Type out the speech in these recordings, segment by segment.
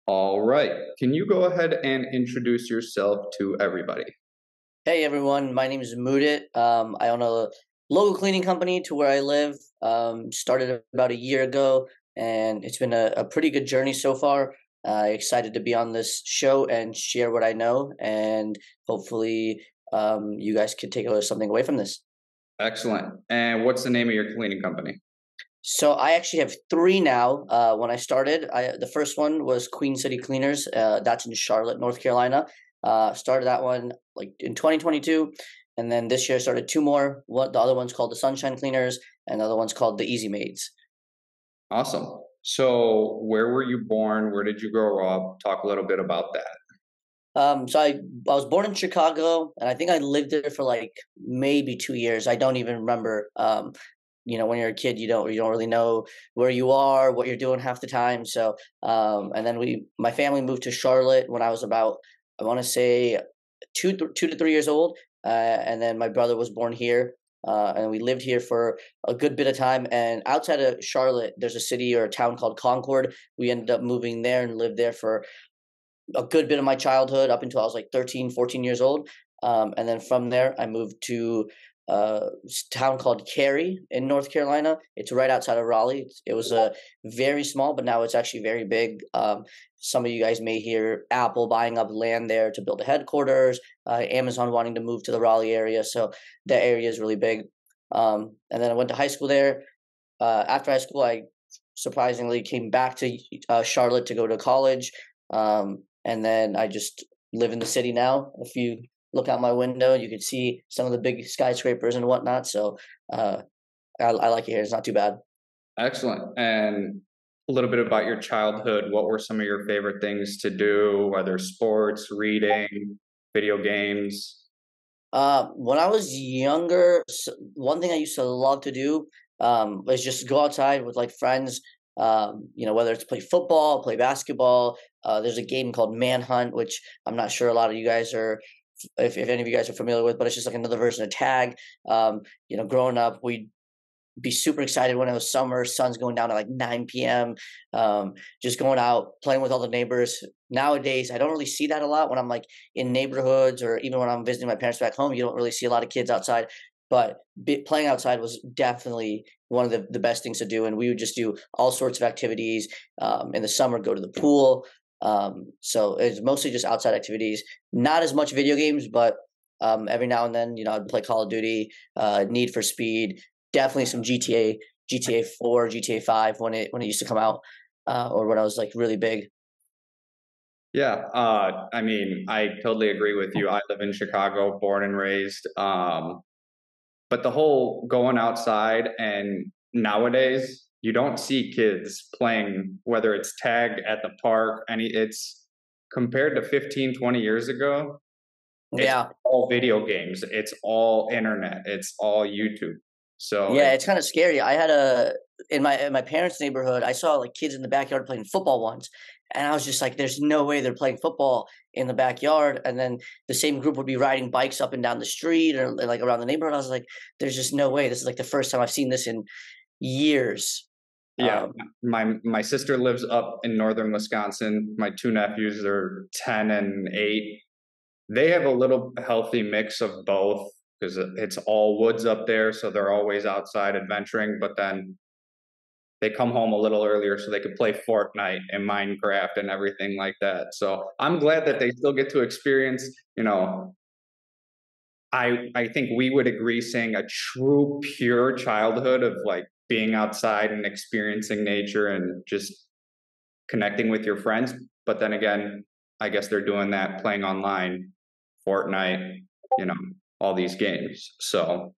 All right. Can you go ahead and introduce yourself to everybody? Hey everyone, my name is Mudit. I own a local cleaning company to where I live. Started about a year ago, and it's been a pretty good journey so far. Excited to be on this show and share what I know, and hopefully, you guys could take something away from this. Excellent. And what's the name of your cleaning company? So I actually have three now. When I started, the first one was Queen City Cleaners. That's in Charlotte, North Carolina. Started that one like in 2022, and then this year I started two more. What the other one's called the Sunshine Cleaners, and the other one's called the Easy Maids. Awesome. So, where were you born? Where did you grow up? Talk a little bit about that. So I was born in Chicago, and I think I lived there for like maybe 2 years. I don't even remember. When you're a kid, you don't really know where you are, what you're doing half the time. So and then my family moved to Charlotte when I was about, I want to say, 2 to 3 years old, and then my brother was born here. And we lived here for a good bit of time. And outside of Charlotte, there's a city or a town called Concord. We ended up moving there and lived there for a good bit of my childhood up until I was like 13, 14 years old. And then from there, I moved to a town called Cary in North Carolina. It's right outside of Raleigh. It was very small, but now it's actually very big. Some of you guys may hear Apple buying up land there to build a headquarters, Amazon wanting to move to the Raleigh area. So that area is really big. And then I went to high school there. After high school, I surprisingly came back to Charlotte to go to college. And then I just live in the city now. If you look out my window, you can see some of the big skyscrapers and whatnot. So uh, I like it here. It's not too bad. Excellent. And a little bit about your childhood. What were some of your favorite things to do, whether sports, reading, video games? When I was younger, one thing I used to love to do was just go outside with like friends. Whether it's play football, play basketball. There's a game called Manhunt, which I'm not sure a lot of you guys are, if any of you guys are familiar with, but it's just like another version of tag. Growing up, we'd be super excited when it was summer, sun's going down at like 9 p.m. Just going out, playing with all the neighbors. Nowadays, I don't really see that a lot when I'm like in neighborhoods or even when I'm visiting my parents back home. You don't really see a lot of kids outside. But playing outside was definitely one of the best things to do. And we would just do all sorts of activities. In the summer, go to the pool. So it's mostly just outside activities, not as much video games, but every now and then, I'd play Call of Duty, Need for Speed, definitely some GTA, GTA 4, GTA 5 when it used to come out, or when I was like really big. Yeah, I mean, I totally agree with you. I live in Chicago, born and raised. But the whole going outside and nowadays, you don't see kids playing, whether it's tag at the park, it's compared to 15, 20 years ago, it's Yeah, all video games, it's all internet, it's all YouTube. So yeah, it's kind of scary. I had a in my parents' neighborhood. I saw like kids in the backyard playing football once, and I was just like, "There's no way they're playing football in the backyard." And then the same group would be riding bikes up and down the street or like around the neighborhood. I was like, "There's just no way. This is like the first time I've seen this in years." yeah, Um, my sister lives up in northern Wisconsin. My two nephews are 10 and 8. They have a little healthy mix of both because it's all woods up there, so they're always outside adventuring, but then they come home a little earlier so they could play Fortnite and Minecraft and everything like that. So I'm glad that they still get to experience, you know, I think we would agree saying a true pure childhood of like being outside and experiencing nature and just connecting with your friends. But then again, I guess they're doing that playing online, Fortnite, you know, all these games. So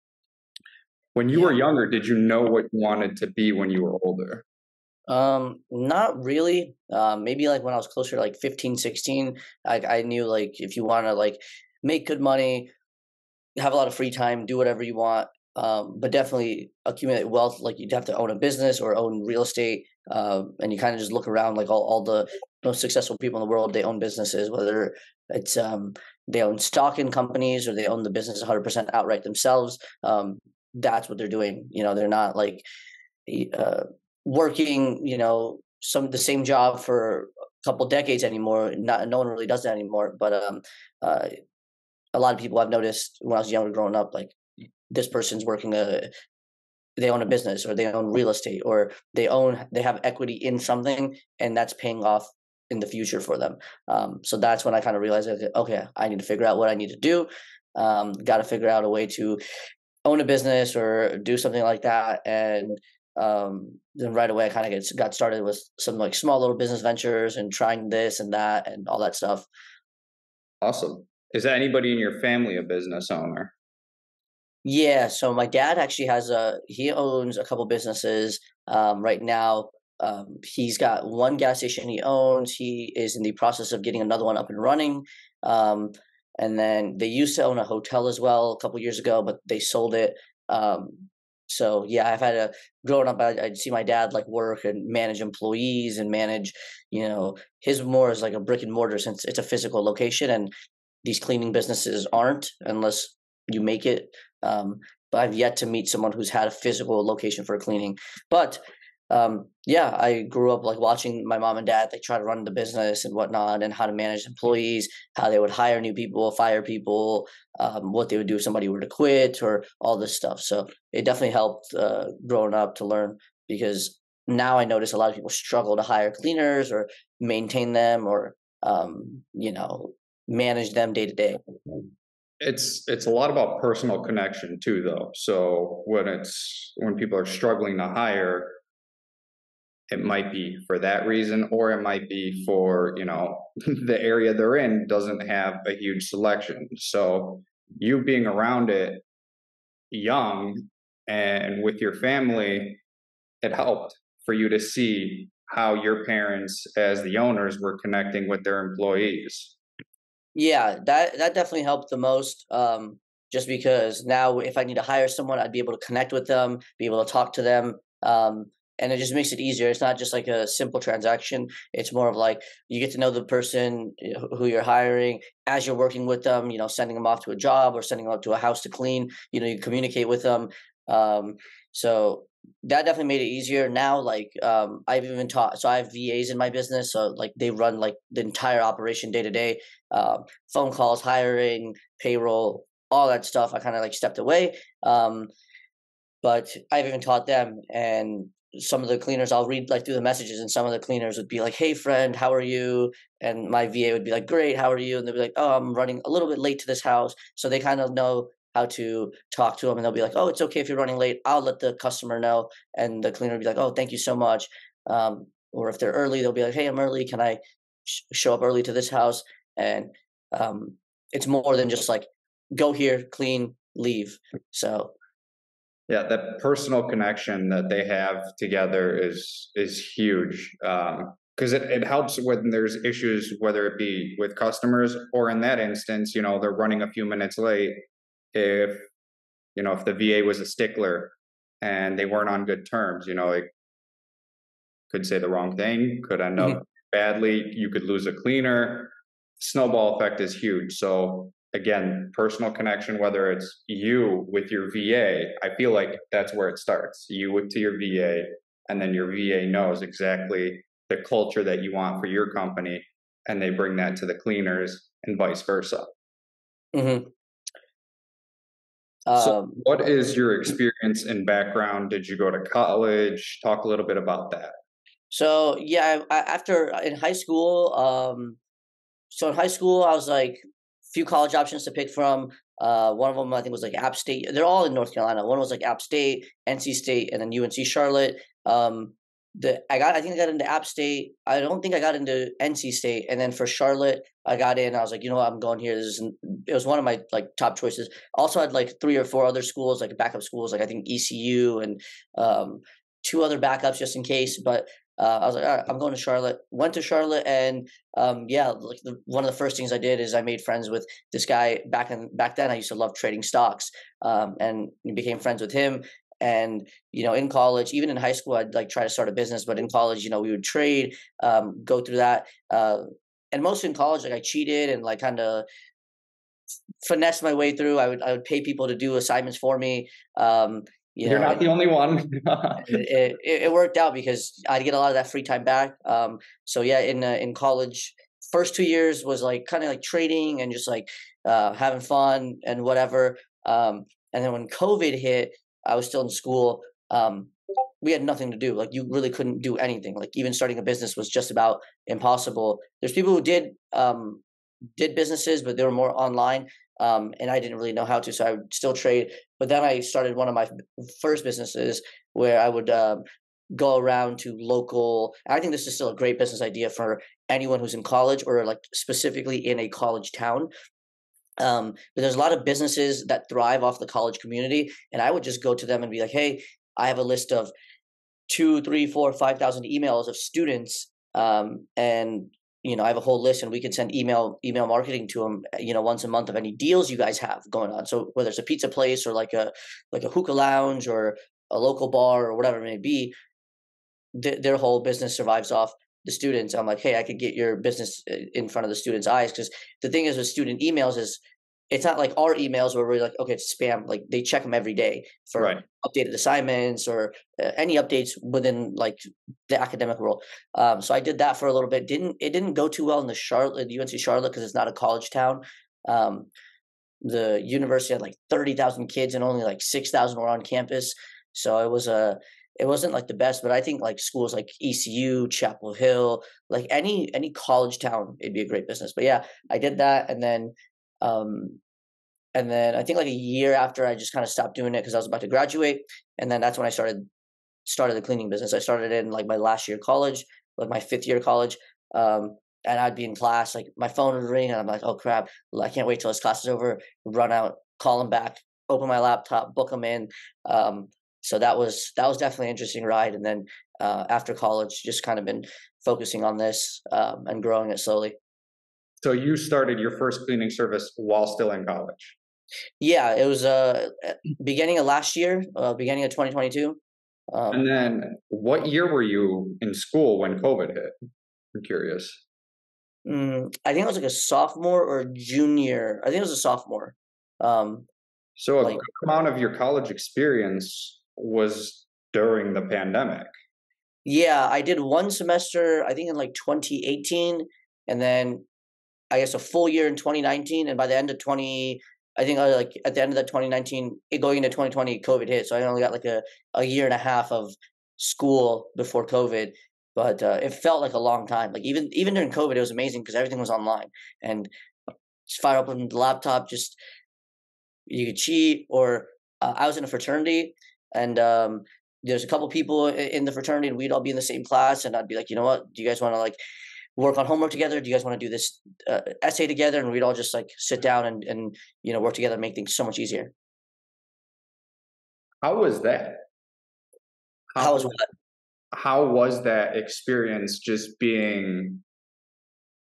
when you were yeah. younger, did you know what you wanted to be when you were older? Not really. Maybe like when I was closer to like 15, 16, I knew like if you want to like make good money, have a lot of free time, do whatever you want, but definitely accumulate wealth. Like you'd have to own a business or own real estate, and you kind of just look around like all the most successful people in the world. They own businesses, whether it's they own stock in companies or they own the business 100% outright themselves. That's what they're doing. They're not like uh, working, some the same job for couple decades anymore. Not no one really does that anymore. But uh, a lot of people I've noticed when I was younger, growing up, like this person's working they own a business, or they own real estate, or they have equity in something, and that's paying off in the future for them. So that's when I kind of realized, that, okay, I need to figure out what I need to do. Got to figure out a way to own a business or do something like that. And then right away I kind of got started with some like small little business ventures and trying this and that and all that stuff. Awesome. Is anybody in your family a business owner? Yeah, so my dad actually he owns a couple businesses right now. He's got one gas station he owns. He is in the process of getting another one up and running. Um, and then they used to own a hotel as well a couple years ago, but they sold it. Um, so yeah, I've had a growing up. I'd see my dad like work and manage employees and manage, his more is like a brick and mortar, since it's a physical location, and these cleaning businesses aren't unless you make it. But I've yet to meet someone who's had a physical location for cleaning. But yeah, I grew up like watching my mom and dad like try to run the business and whatnot, and how to manage employees, how they would hire new people, fire people, what they would do if somebody were to quit, or all this stuff. So it definitely helped growing up to learn, because now I notice a lot of people struggle to hire cleaners or maintain them, or manage them day to day. It's a lot about personal connection too, though. So when people are struggling to hire, it might be for that reason, or it might be for, the area they're in doesn't have a huge selection. So you being around it young and with your family, it helped for you to see how your parents, as the owners, were connecting with their employees. Yeah, that definitely helped the most. Just because now if I need to hire someone, I'd be able to connect with them, be able to talk to them. And it just makes it easier. It's not just like a simple transaction. It's more of like you get to know the person who you're hiring as you're working with them, sending them off to a job or sending them up to a house to clean, you communicate with them. Um, so that definitely made it easier. Now, like I've even taught, so I have VAs in my business. So like they run like the entire operation day to day, phone calls, hiring, payroll, all that stuff. I kind of like stepped away. Um, but I've even taught them, and some of the cleaners, I'll read like through the messages, and some of the cleaners would be like, "Hey friend, how are you?" And my VA would be like, "Great, how are you?" And they'd be like, "Oh, I'm running a little bit late to this house." So they kind of know how to talk to them, and they'll be like, "Oh, it's okay if you're running late. I'll let the customer know." And the cleaner would be like, "Oh, thank you so much." Or if they're early, they'll be like, "Hey, I'm early. Can I show up early to this house?" And um, it's more than just like go here, clean, leave. So Yeah, that personal connection that they have together is huge, because it helps when there's issues, whether it be with customers or in that instance, they're running a few minutes late. If if the VA was a stickler and they weren't on good terms, it could say the wrong thing, could end mhm. up badly. You could lose a cleaner. Snowball effect is huge. So again, personal connection, whether it's you with your VA, I feel like that's where it starts. You to your VA, and then your VA knows exactly the culture that you want for your company, and they bring that to the cleaners and vice versa. Mhm. So, Um, what is your experience and background? Did you go to college? Talk a little bit about that. so yeah, after in high school, so in high school, I was like few college options to pick from. One of them I think was like App State. They're all in North Carolina. One was like App State, NC State, and then UNC Charlotte. I think I got into App State. I don't think I got into NC State, and then for Charlotte, I got in. I was like, you know what, I'm going here. It was one of my like top choices. Also had like three or four other schools, like backup schools, like I think ECU and um, two other backups just in case. But I was like, all right, I'm going to Charlotte. Went to Charlotte, and yeah, like one of the first things I did is I made friends with this guy back then. I used to love trading stocks, and became friends with him. And in college, even in high school, I'd like try to start a business, but in college, we would trade, go through that, and mostly in college, like I cheated and like kind of finesse my way through. I would pay people to do assignments for me. you You're know, not the only one. it worked out because I'd get a lot of that free time back. So yeah, in college, first 2 years was like kind of like trading and just like having fun and whatever. And then when COVID hit, I was still in school. We had nothing to do. Like you really couldn't do anything. Like even starting a business was just about impossible. There's people who did businesses, but they were more online. And I didn't really know how to, so I would still trade. But then I started one of my first businesses where I would go around to local. I think this is still a great business idea for anyone who's in college or like specifically in a college town. But there's a lot of businesses that thrive off the college community, and I would just go to them and be like, "Hey, I have a list of two, three, four, 5,000 emails of students, and I have a whole list, and we can send email marketing to them, once a month of any deals you guys have going on. So whether it's a pizza place or like a hookah lounge or a local bar or whatever it may be, their whole business survives off the students. I'm like, hey, I could get your business in front of the students' eyes because the thing is with student emails is it's not like our emails where we're like, okay, it's spam. Like they check them every day for Right. updated assignments or any updates within like the academic world. So I did that for a little bit. It didn't go too well in the UNC Charlotte because it's not a college town. Um, the university had like 30,000 kids and only like 6,000 were on campus. So it wasn't like the best, but I think like schools like ECU, Chapel Hill, like any college town, it'd be a great business. But yeah, I did that, um, and then I think like a year after, I just kind of stopped doing it because I was about to graduate, and then that's when I started the cleaning business. I started in like my last year of college, like my fifth year of college. And I'd be in class, like my phone would ring, and I'm like, oh crap, I can't wait till this class is over. Run out, call them back, open my laptop, book them in. So that was definitely an interesting ride. And then after college, just kind of been focusing on this and growing it slowly. So you started your first cleaning service while still in college. Yeah, it was beginning of last year, beginning of 2022. And Um, then what year were you in school when COVID hit? I'm curious. I think it was like a sophomore or junior. I think it was a sophomore. Um, So a like good amount of your college experience was during the pandemic. yeah, I did one semester. I think in like 2018, and then I guess a full year in 2019. And by the end of 20, I think like at the end of that 2019, going into 2020, COVID hit. So I only got like a year and a half of school before COVID. But it felt like a long time. Like even during COVID, it was amazing because everything was online and just fire up on the laptop. Just you could cheat. Or I was in a fraternity, and there's a couple people in the fraternity, and we'd all be in the same class. And I'd be like, you know what? Do you guys want to like work on homework together? Do you guys want to do this essay together? And we'd all just like sit down and work together, and make things so much easier. How was that? How How was what? how was that experience just being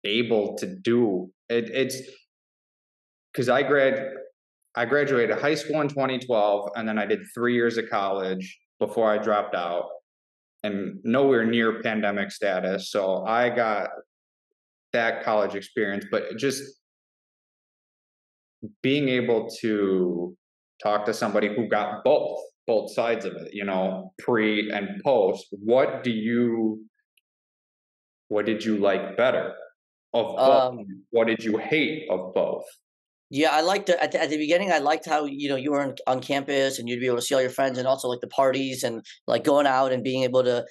able to do it? It's because I graduated high school in 2012, and then I did 3 years of college before I dropped out, and nowhere near pandemic status. So I got that college experience, but just being able to talk to somebody who got both sides of it, pre and post. What did you like better of both? Um, What did you hate of both? yeah, I liked it at the beginning. I liked how you were on campus and you'd be able to see all your friends, and also like the parties and like going out and being able to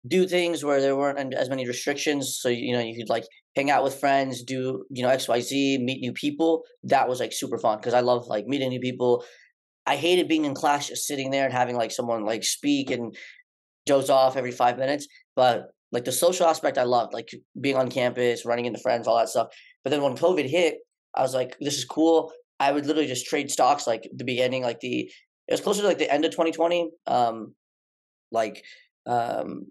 do things where there weren't as many restrictions. So you could like hang out with friends, do XYZ, meet new people. That was like super fun because I love like meeting new people. I hated being in class just sitting there and having like someone like speak and doze off every 5 minutes. But like the social aspect, I loved like being on campus, running into friends, all that stuff. But then when COVID hit, I was like, this is cool. I would literally just trade stocks like the beginning, like it was closer to like the end of 2020. Like um,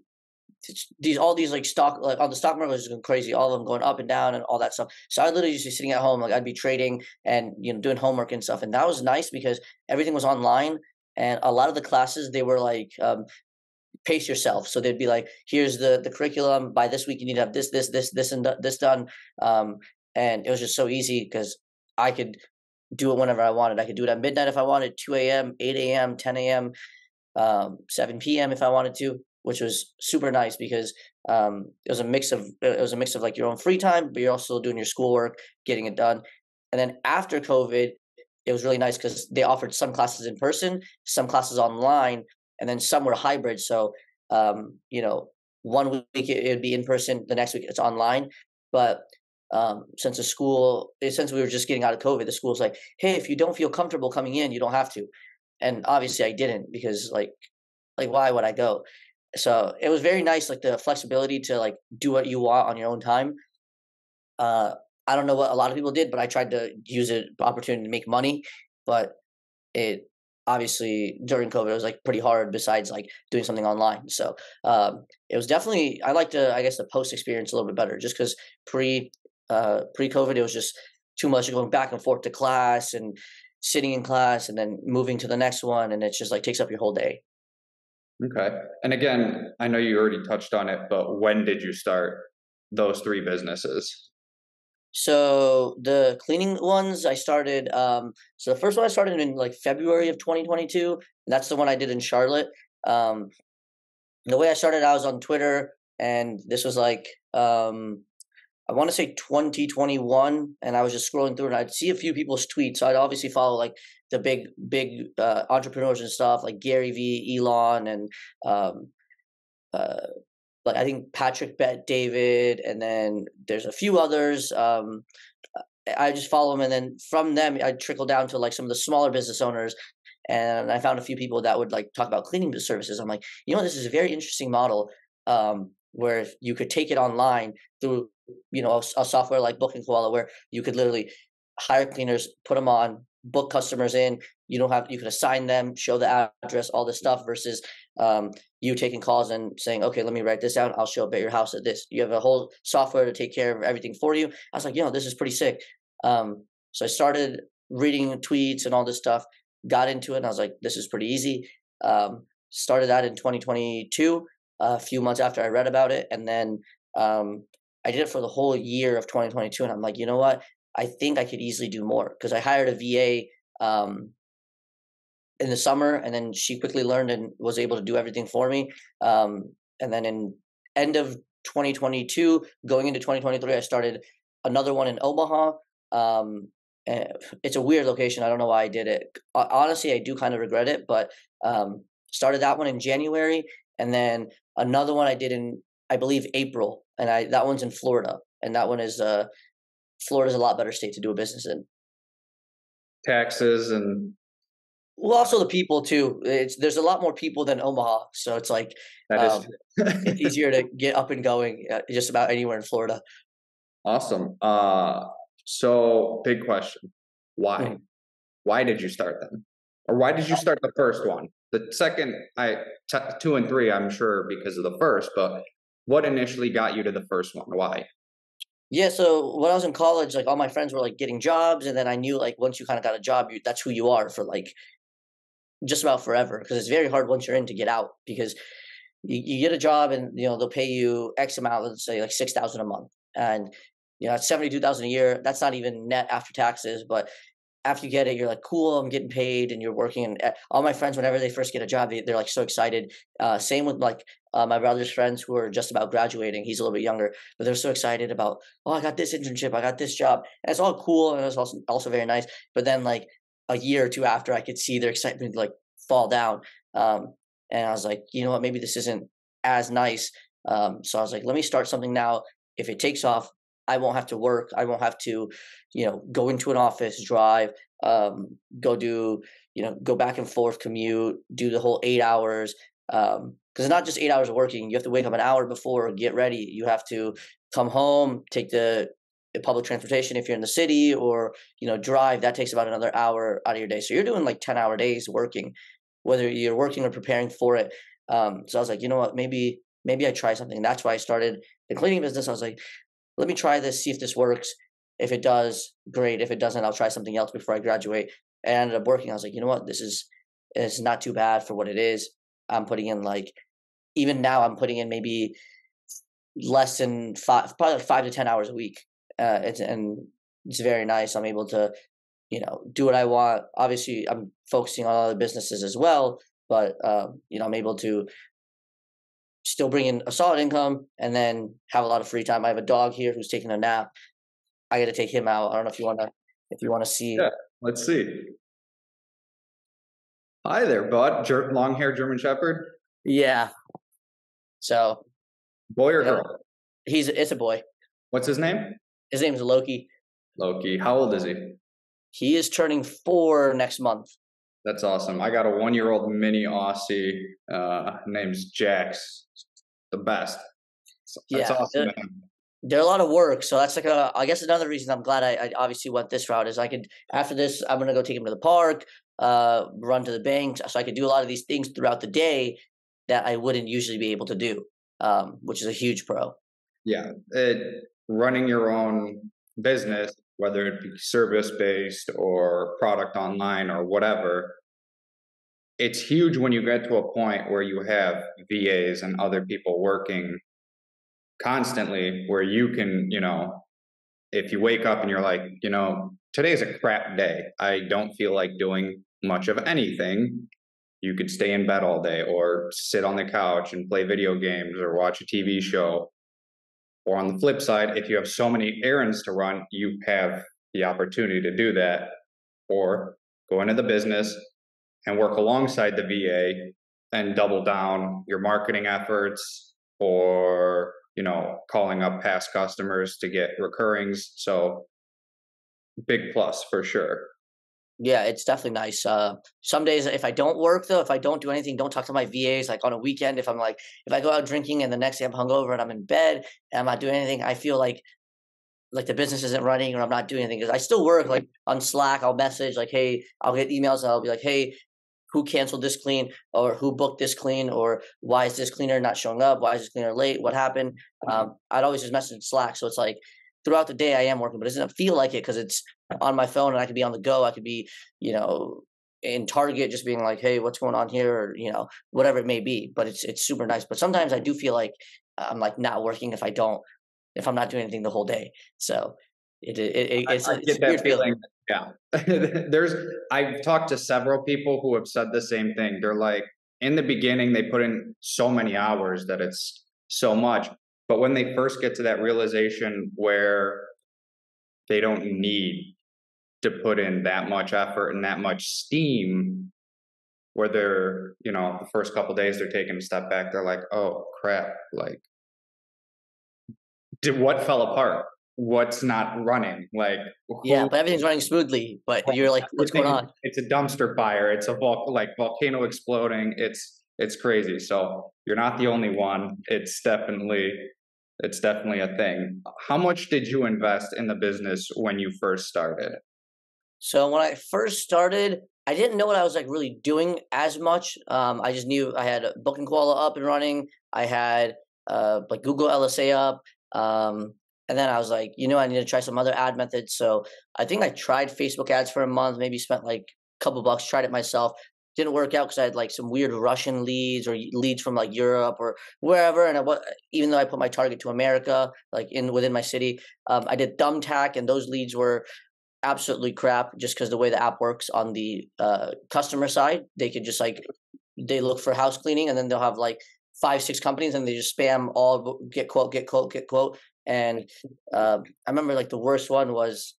these all these like stock like on the stock market was going crazy, all of them going up and down and all that stuff. So I literally just be sitting at home, like I'd be trading and doing homework and stuff, and that was nice because everything was online. And a lot of the classes they were like pace yourself. So they'd be like, here's the curriculum. By this week, you need to have this, and this done. And it was just so easy because I could do it whenever I wanted. I could do it at midnight if I wanted, 2 a.m., 8 a.m., 10 a.m. 7 p.m. if I wanted to, which was super nice because it was a mix of like your own free time, but you're also doing your schoolwork, getting it done. And then after COVID, it was really nice because they offered some classes in person, some classes online, and then some were hybrid. So, you know, one week it would be in person, the next week it's online. But since we were just getting out of COVID, the school's like, hey, if you don't feel comfortable coming in, you don't have to. And obviously I didn't because like why would I go? So it was very nice, like the flexibility to like do what you want on your own time. Uh, I don't know what a lot of people did, but I tried to use it opportunity to make money. But it obviously during COVID it was like pretty hard. Besides like doing something online, so it was definitely I like to I guess the post experience a little bit better, just because pre COVID it was just too much going back and forth to class and sitting in class and then moving to the next one, and it's just like takes up your whole day. Okay. And again, I know you already touched on it, but when did you start those three businesses? So the cleaning ones I started so the first one I started in like February of 2022. And that's the one I did in Charlotte. Um the way I started I was on Twitter, and this was like I want to say 2021, and I was just scrolling through and I'd see a few people's tweets. So I'd obviously follow like the big entrepreneurs and stuff like Gary V, Elon, and um uh like I think Patrick Bet David, and then there's a few others. I just follow them, and then from them, I trickle down to like some of the smaller business owners, and I found a few people that would like talk about cleaning services. I'm like, this is a very interesting model, where you could take it online through, a software like Booking Koala, where you could literally hire cleaners, put them on, book customers in. You can assign them, show the address, all this stuff, versus you taking calls and saying, okay, let me write this down. I'll show up at your house at this. You have a whole software to take care of everything for you. I was like, this is pretty sick. So I started reading tweets and all this stuff, got into it, and I was like, this is pretty easy. Started that in 2022, a few months after I read about it. And then I did it for the whole year of 2022. And I'm like, you know what? I think I could easily do more, because I hired a VA in the summer, and then she quickly learned and was able to do everything for me. And then in end of 2022, going into 2023, I started another one in Omaha. It's a weird location. I don't know why I did it. Honestly, I do kind of regret it, but started that one in January, and then another one I did in, I believe, April, and that one's in Florida, and that one is Florida's a lot better state to do a business in. Taxes and Well, also the people too. There's a lot more people than Omaha, so it's like that is um, true. it's easier to get up and going just about anywhere in Florida. Awesome. So big question. Why? Mhm. Why did you start them? Or why did you start the first one? The second, two and three, I'm sure because of the first, but what initially got you to the first one? Why? Yeah, so when I was in college, like all my friends were like getting jobs, and then I knew like once you kind of got a job, that's who you are for like just about forever, because it's very hard once you're in to get out, because you get a job and they'll pay you X amount, let's say like 6,000 a month, and it's 72,000 a year. That's not even net after taxes, but after you get it, you're like, cool, I'm getting paid, and you're working. And all my friends, whenever they first get a job, they're like so excited. Same with like my brother's friends who are just about graduating. He's a little bit younger, but they're so excited about, oh, I got this internship, I got this job, and it's all cool, and it's also very nice. But then like a year or two after, I could see their excitement like fall down, and I was like, you know what, maybe this isn't as nice. So I was like, let me start something now. If it takes off, I won't have to work. I won't have to go into an office, drive, go back and forth, commute, do the whole 8 hours. Because it's not just 8 hours of working. You have to wake up an hour before, get ready. You have to come home, take the public transportation if you're in the city, or drive. That takes about another hour out of your day. So you're doing like 10-hour days working, whether you're working or preparing for it. So I was like, you know what, maybe I try something. And that's why I started the cleaning business. I was like, let me try this, see if this works. If it does, great. If it doesn't, I'll try something else before I graduate. And it ended up working. I was like, you know what, it's not too bad for what it is. I'm putting in like, even now I'm putting in maybe less than five, probably like 5 to 10 hours a week. It's very nice. I'm able to, do what I want. Obviously I'm focusing on other businesses as well, but I'm able to still bring in a solid income and then have a lot of free time. I have a dog here who's taking a nap. I got to take him out. I don't know if you want to see. Yeah, let's see. Hi there, bud. Long hair German Shepherd. Yeah. So Boy or yeah, girl? it's a boy. What's his name? His name is Loki. Loki. How old is he? He is turning 4 next month. That's awesome. I got a 1-year-old mini Aussie. Name's Jax. The best. That's Yeah, awesome, man. they're a lot of work. So that's like I guess another reason I'm glad I obviously went this route is I could, after this, I'm gonna go take him to the park, run to the bank, so I could do a lot of these things throughout the day that I wouldn't usually be able to do, which is a huge pro. Yeah, running your own business, whether it be service based or product online or whatever, it's huge when you get to a point where you have VAs and other people working constantly, where you can, if you wake up and you're like, today's a crap day, I don't feel like doing much of anything. You could stay in bed all day or sit on the couch and play video games or watch a TV show. Or on the flip side, if you have so many errands to run, you have the opportunity to do that, or go into the business and work alongside the VA and double down your marketing efforts, or calling up past customers to get recurrings. So big plus for sure. Yeah, it's definitely nice. Some days, if I don't work though, if I don't do anything, don't talk to my VAs. Like on a weekend, if I go out drinking and the next day I'm hungover and I'm in bed and I'm not doing anything, I feel like the business isn't running or I'm not doing anything because I still work. Like on Slack, I'll message like, hey, I'll get emails and I'll be like, hey, who canceled this clean or who booked this clean or why is this cleaner not showing up? Why is this cleaner late? What happened? I'd always just message Slack. So it's like throughout the day I am working, but it doesn't feel like it because it's on my phone and I could be on the go. I could be, in Target just being like, hey, what's going on here? Or, whatever it may be. But it's super nice. But sometimes I do feel like I'm like not working if I'm not doing anything the whole day. So I it's get a weird that feeling. feeling. Yeah. I've talked to several people who have said the same thing. They're like, in the beginning, they put in so many hours that it's so much. But when they first get to that realization where they don't need to put in that much effort and that much steam, where they're, the first couple days they're taking a step back, they're like, oh crap, like, what fell apart? What's not running? Like, Yeah, who? but everything's running smoothly. But you're like, what's going on? It's a dumpster fire. It's a volcano exploding. It's crazy. So you're not the only one. It's definitely a thing. How much did you invest in the business when you first started? So when I first started, I didn't know what I was like really doing as much. I just knew I had Booking Koala up and running. I had like Google LSA up. And then I was like, I need to try some other ad methods. So I think I tried Facebook ads for a month, maybe spent like a couple bucks, tried it myself. Didn't work out because I had like some weird Russian leads or leads from like Europe or wherever. And even though I put my target to America, like within my city, I did Thumbtack, and those leads were absolutely crap just because the way the app works on the customer side. They could just like they look for house cleaning and then they'll have like 5 6 companies and they just spam all get quote get quote get quote. And I remember like the worst one was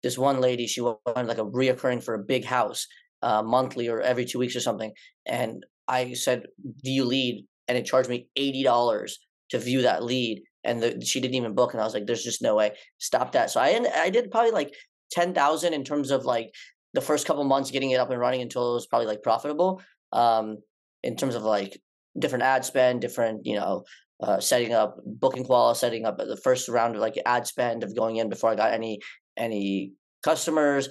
this one lady. She wanted like a reoccurring for a big house, monthly or every 2 weeks or something. And I said view lead, and it charged me $80 to view that lead, and she didn't even book. And I was like, there's just no way. Stop that. So I did probably like 10,000 in terms of like the first couple months getting it up and running until it was probably like profitable. In terms of like different ad spend, different setting up Booking Koala, setting up the first round of like ad spend of going in before I got any customers,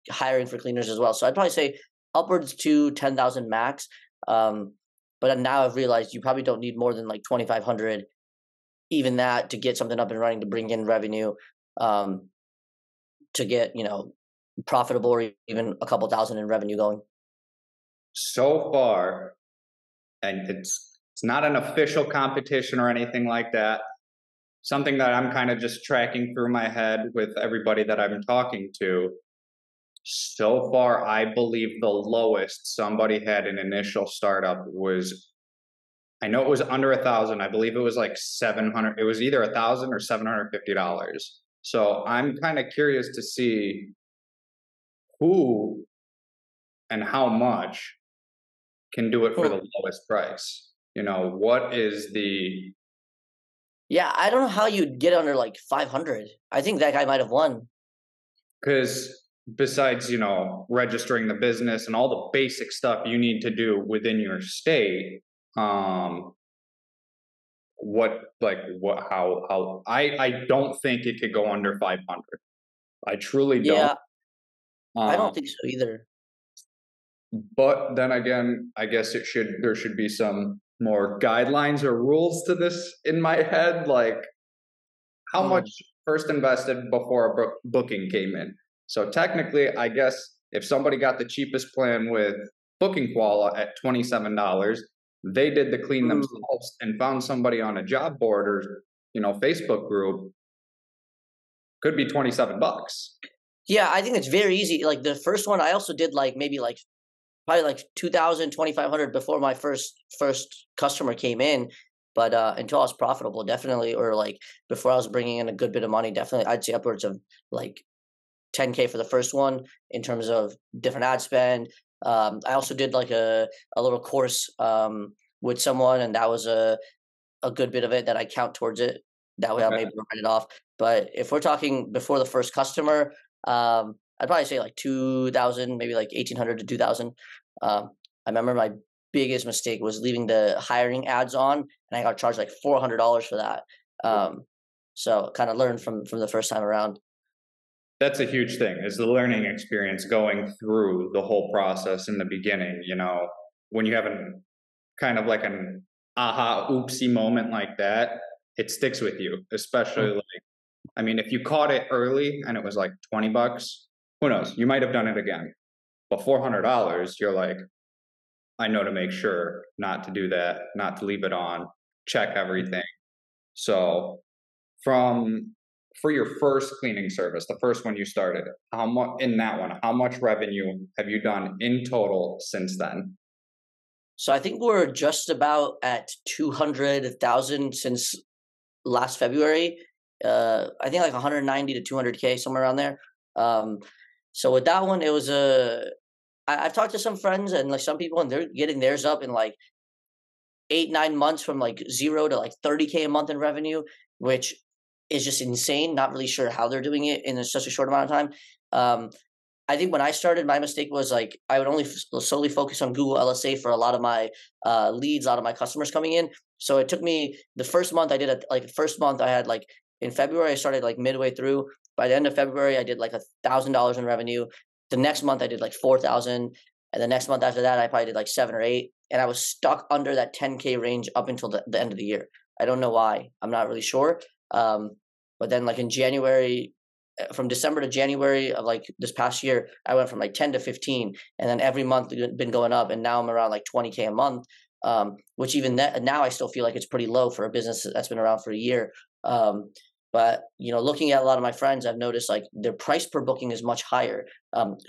hiring for cleaners as well. So I'd probably say upwards to 10,000 max. But now I've realized you probably don't need more than like 2,500, even that, to get something up and running to bring in revenue. To get profitable or even a couple thousand in revenue going. So far, and it's not an official competition or anything like that. Something that I'm kind of just tracking through my head with everybody that I'm talking to. So far, I believe the lowest somebody had an initial startup was, I know it was under 1,000. I believe it was like 700. It was either 1,000 or $750. So I'm kind of curious to see who and how much can do it for Hmm. the lowest price. What is the, Yeah, I don't know how you'd get under like 500. I think that guy might have won. because besides, registering the business and all the basic stuff you need to do within your state, um, I don't think it could go under 500. I truly don't. Yeah, I Um, don't think so either. but then again, I guess there should be some more guidelines or rules to this in my head, like how much Mm. first invested before a booking came in. So technically, I guess if somebody got the cheapest plan with Booking Koala at $27, they did the clean Mm. themselves and found somebody on a job board or Facebook group, could be 27 bucks. Yeah, I think it's very easy. Like the first one, I also did like maybe like probably like 2,000, 2,500 before my first customer came in. But until I was profitable, definitely, or like before I was bringing in a good bit of money, definitely, I'd say upwards of like 10K for the first one in terms of different ad spend. I also did like a little course with someone, and that was a good bit of it that I count towards it. That way, I'll Okay. maybe write it off. But if we're talking before the first customer, I'd probably say like 2,000, maybe like 1,800 to 2,000. I remember my biggest mistake was leaving the hiring ads on, and I got charged like $400 for that. Um, so kind of learned from the first time around. That's a huge thing, is the learning experience going through the whole process in the beginning, when you have an kind of like an aha oopsie moment like that, it sticks with you, especially Mm. like, I mean, if you caught it early and it was like 20 bucks, who knows? You might have done it again. But $400, you're like, I know to make sure not to do that, not to leave it on, check everything. So from for your first cleaning service, the first one you started, how much in that one, how much revenue have you done in total since then? So I think we're just about at 200,000 since last February. I think like 190 to 200K, somewhere around there. Um, so with that one, it was I've talked to some friends and like some people, and they're getting theirs up in like 8, 9 months from like zero to like 30K a month in revenue, which is just insane. Not really sure how they're doing it in such a short amount of time. Um, I think when I started, my mistake was like I would only solely focus on Google LSA for a lot of my leads, a lot of my customers coming in. So it took me the first month I did it. Like first month I had like in February I started like midway through. By the end of February I did like $1,000 in revenue. The next month I did like 4,000, and the next month after that I probably did like 7 or 8. And I was stuck under that 10K range up until the end of the year. I don't know why. I'm not really sure. Um, but then like in January, from December to January of like this past year, I went from like 10 to 15, and then every month been going up, and now I'm around like 20K a month. Which even that, now I still feel like it's pretty low for a business that's been around for a year. Um, but looking at a lot of my friends, I've noticed like their price per booking is much higher.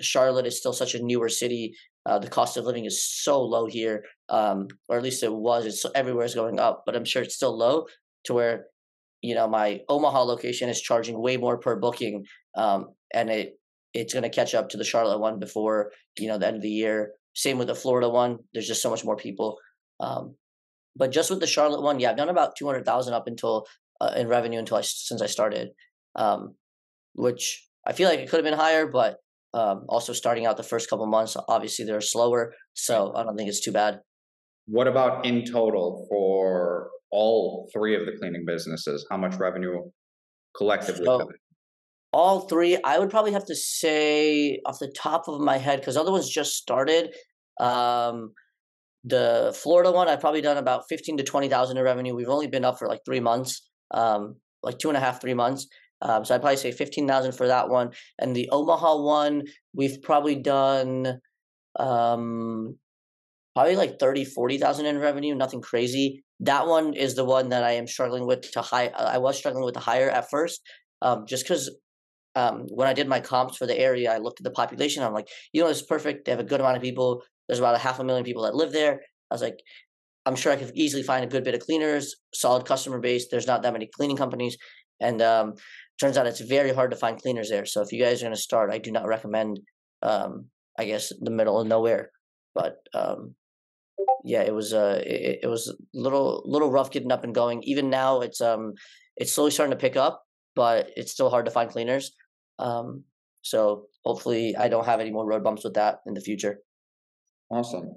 Charlotte is still such a newer city. The cost of living is so low here, or at least it was. It's everywhere is going up, but I'm sure it's still low to where my Omaha location is charging way more per booking, and it's going to catch up to the Charlotte one before the end of the year. Same with the Florida one. There's just so much more people. Um, but just with the Charlotte one, yeah, I've done about 200,000 up until in revenue until since I started, um, which I feel like it could have been higher, but also starting out the first couple months, obviously they're slower, so I don't think it's too bad. What about in total for all three of the cleaning businesses? How much revenue collectively have So all three, I would probably have to say off the top of my head, because other ones just started. Um, the Florida one, I've probably done about 15 to 20,000 in revenue. We've only been up for like 3 months, like 2.5, 3 months. So I'd probably say 15,000 for that one. And the Omaha one, we've probably done um, probably like 30, 40,000 in revenue. Nothing crazy. That one is the one that I am struggling with to hire. I was struggling with to hire at first, just because when I did my comps for the area, I looked at the population. I'm like, it's perfect. They have a good amount of people. There's about a 500,000 people that live there. I was like, I'm sure I could easily find a good bit of cleaners, solid customer base. There's not that many cleaning companies, and turns out it's very hard to find cleaners there. So if you guys are going to start, I do not recommend, I guess, the middle of nowhere. But yeah, it was a little rough getting up and going. Even now, it's slowly starting to pick up, but it's still hard to find cleaners. Um, so hopefully, I don't have any more road bumps with that in the future. Awesome.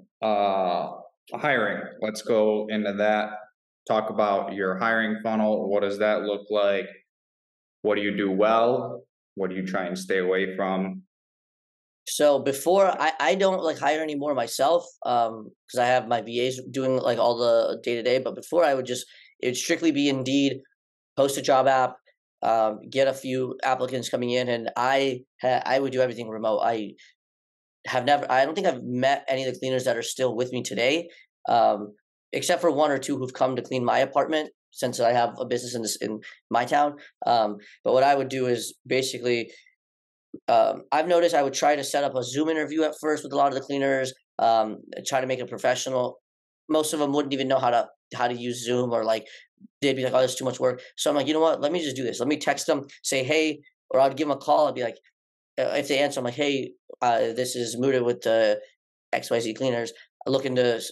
Hiring. Let's go into that. Talk about your hiring funnel. What does that look like? What do you do well? What do you try and stay away from? So before I don't like hire anymore myself, because I have my VAs doing like all the day to day. But before I would just it'd strictly be Indeed, post a job app, get a few applicants coming in, and I would do everything remote. I don't think I've met any of the cleaners that are still with me today, um, except for one or two who've come to clean my apartment since I have a business in my town. But what I would do is basically, I've noticed I would try to set up a Zoom interview at first with a lot of the cleaners, try to make it professional. Most of them wouldn't even know how to use Zoom, or like they'd be like, "Oh, that's too much work." So I'm like, you know what? Let me just do this. Let me text them, say, "Hey," or I'd give them a call. I'd be like, if they answer, I'm like, "Hey, this is Muda with the XYZ Cleaners. Looking to,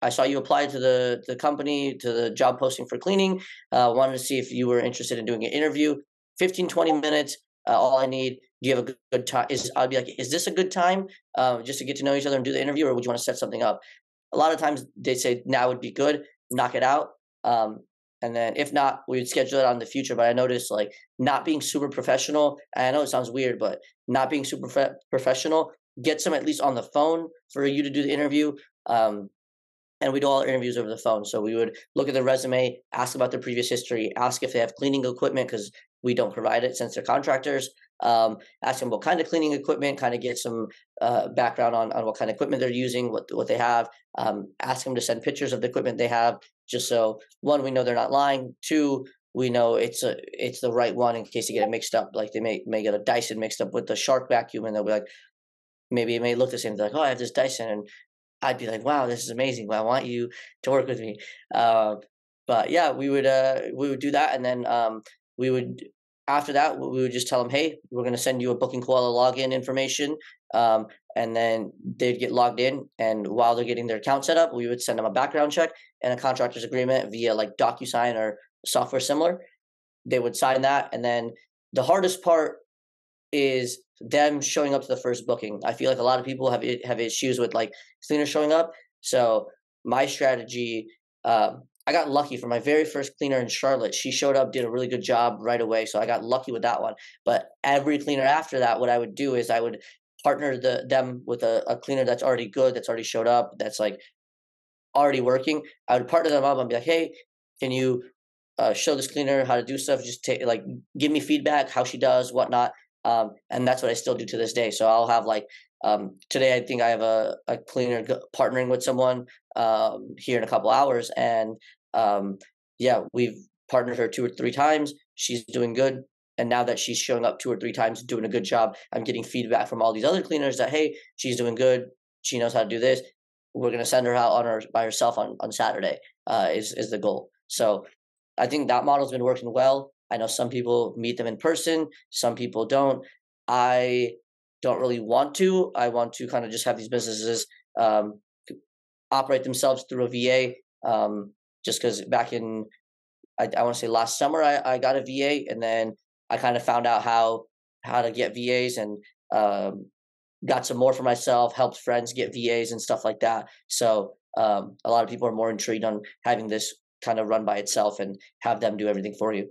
I saw you applied to the company, to the job posting for cleaning. Wanted to see if you were interested in doing an interview. 15-20 minutes. All I need. Do you have a good time? I'd be like, is this a good time? Just to get to know each other and do the interview, or would you want to set something up? A lot of times they say now would be good. Knock it out. Um, and then if not, we would schedule it on the future. But I noticed like not being super professional. And I know it sounds weird, but not being super professional gets them at least on the phone for you to do the interview. Um, and we do all our interviews over the phone. So we would look at their resume, ask about their previous history, ask if they have cleaning equipment because we don't provide it since they're contractors. Ask them what kind of cleaning equipment, kind of get some background on what kind of equipment they're using, what they have. Ask them to send pictures of the equipment they have, just so one, we know they're not lying. Two, we know it's the right one in case they get it mixed up. Like they may get a Dyson mixed up with the Shark vacuum, and they'll be like, maybe it may look the same. They're like, oh, I have this Dyson, and I'd be like, wow, this is amazing. I want you to work with me. But yeah, we would do that, and then we would after that we would just tell them, hey, we're going to send you a Booking Koala login information, and then they'd get logged in, and while they're getting their account set up, we would send them a background check and a contractor's agreement via like DocuSign or software similar. They would sign that, and then the hardest part is them showing up to the first booking. I feel like a lot of people have issues with like cleaners showing up. So my strategy, I got lucky for my very first cleaner in Charlotte. She showed up, did a really good job right away. So I got lucky with that one. But every cleaner after that, what I would do is I would partner them with a cleaner that's already good, that's already showed up, that's like already working. I would partner them up and be like, hey, can you show this cleaner how to do stuff? Just take like give me feedback, how she does, whatnot. And that's what I still do to this day. So I'll have like today, I think I have a cleaner partnering with someone here in a couple hours, and yeah, we've partnered her 2 or 3 times. She's doing good, and now that she's showing up 2 or 3 times, doing a good job, I'm getting feedback from all these other cleaners that hey, she's doing good. She knows how to do this. We're gonna send her out on her by herself on Saturday. Is the goal. So I think that model's been working well. I know some people meet them in person, some people don't. I don't really want to. I want to kind of just have these businesses um, operate themselves through a VA. Just because back in, I want to say last summer, I got a VA, and then I kind of found out how to get VAs, and got some more for myself. Helped friends get VAs and stuff like that. So a lot of people are more intrigued on having this kind of run by itself and have them do everything for you.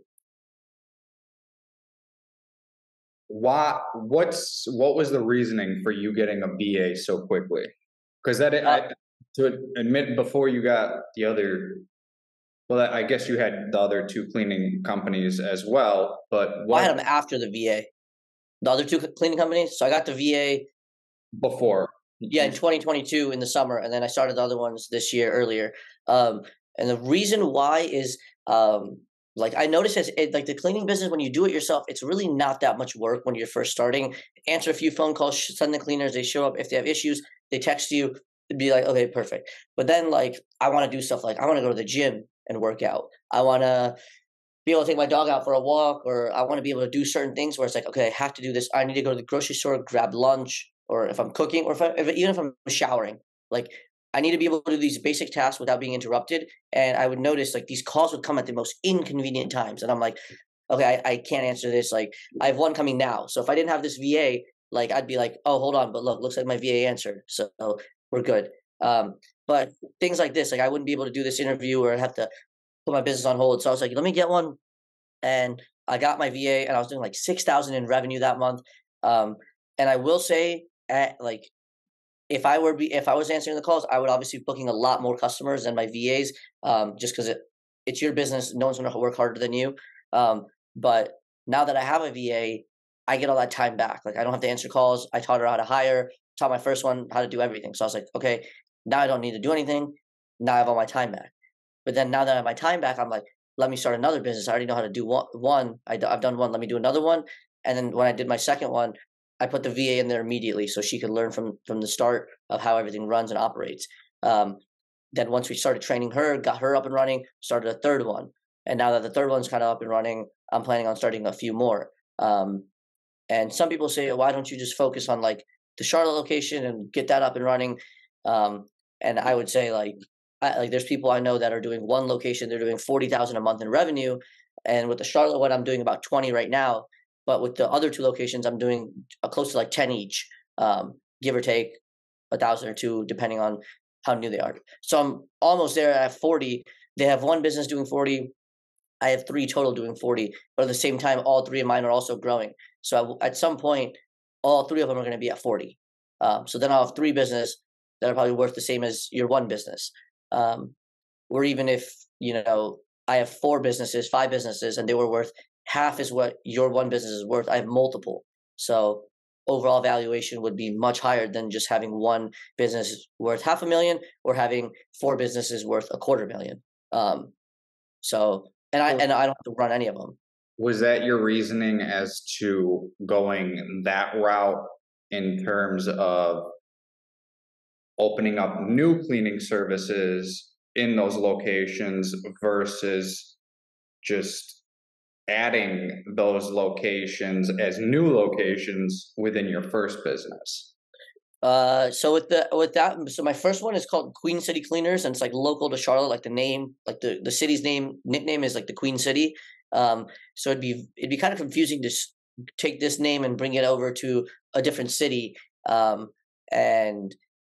What was the reasoning for you getting a BA so quickly? Because Uh, to admit before you got the other, well, I guess you had the other two cleaning companies as well. But I had what them after the VA. The other two cleaning companies. So I got the VA, before? yeah, in 2022 in the summer, and then I started the other ones this year earlier. Um, and the reason why is Like I noticed like the cleaning business, when you do it yourself, it's really not that much work when you're first starting. Answer a few phone calls, send the cleaners, they show up. If they have issues, they text you. It'd be like, okay, perfect. But then like I want to do stuff like I want to go to the gym and work out. I want to be able to take my dog out for a walk, or I want to be able to do certain things where it's like, okay, I have to do this. I need to go to the grocery store, grab lunch, or if I'm cooking, or even if I'm showering, like I need to be able to do these basic tasks without being interrupted. And I would notice like these calls would come at the most inconvenient times, and I'm like, okay, I can't answer this. Like I have one coming now, so if I didn't have this VA, like I'd be like, oh, hold on, but look, looks like my VA answered, so we're good. But things like this, like I wouldn't be able to do this interview, or I'd have to put my business on hold. So I was like, let me get one, and I got my VA, and I was doing like 6,000 in revenue that month. Um, and I will say, at like if I was answering the calls, I would obviously be booking a lot more customers than my VAs, just because it's your business. No one's going to work harder than you. But now that I have a VA, I get all that time back. Like I don't have to answer calls. I taught her how to hire, taught my first one how to do everything. So I was like, okay, now I don't need to do anything. Now I have all my time back. But then now that I have my time back, I'm like, let me start another business. I already know how to do one. I've done one. Let me do another one. And then when I did my second one, I put the VA in there immediately so she could learn from the start of how everything runs and operates. Um, then once we started training her, got her up and running, started a third one. And now that the third one's kind of up and running, I'm planning on starting a few more. And some people say, why don't you just focus on like the Charlotte location and get that up and running? And I would say like there's people I know that are doing one location, they're doing 40,000 a month in revenue, and with the Charlotte one, I'm doing about 20 right now. But with the other two locations, I'm doing close to like 10 each, give or take 1,000 or two, depending on how new they are. So I'm almost there at 40. They have one business doing 40. I have three total doing 40, but at the same time, all three of mine are also growing. So at some point, all three of them are going to be at 40. So then I'll have three business that are probably worth the same as your one business. Um, or even if, I have four businesses, five businesses, and they were worth half is what your one business is worth. I have multiple. So overall valuation would be much higher than just having one business worth 500,000 or having four businesses worth 250,000. So and I don't have to run any of them. Was that your reasoning as to going that route in terms of opening up new cleaning services in those locations versus just adding those locations as new locations within your first business? So with that, so my first one is called Queen City Cleaners, and it's like local to Charlotte, like the name, like the city's nickname is like the Queen City. So it'd be kind of confusing to take this name and bring it over to a different city. And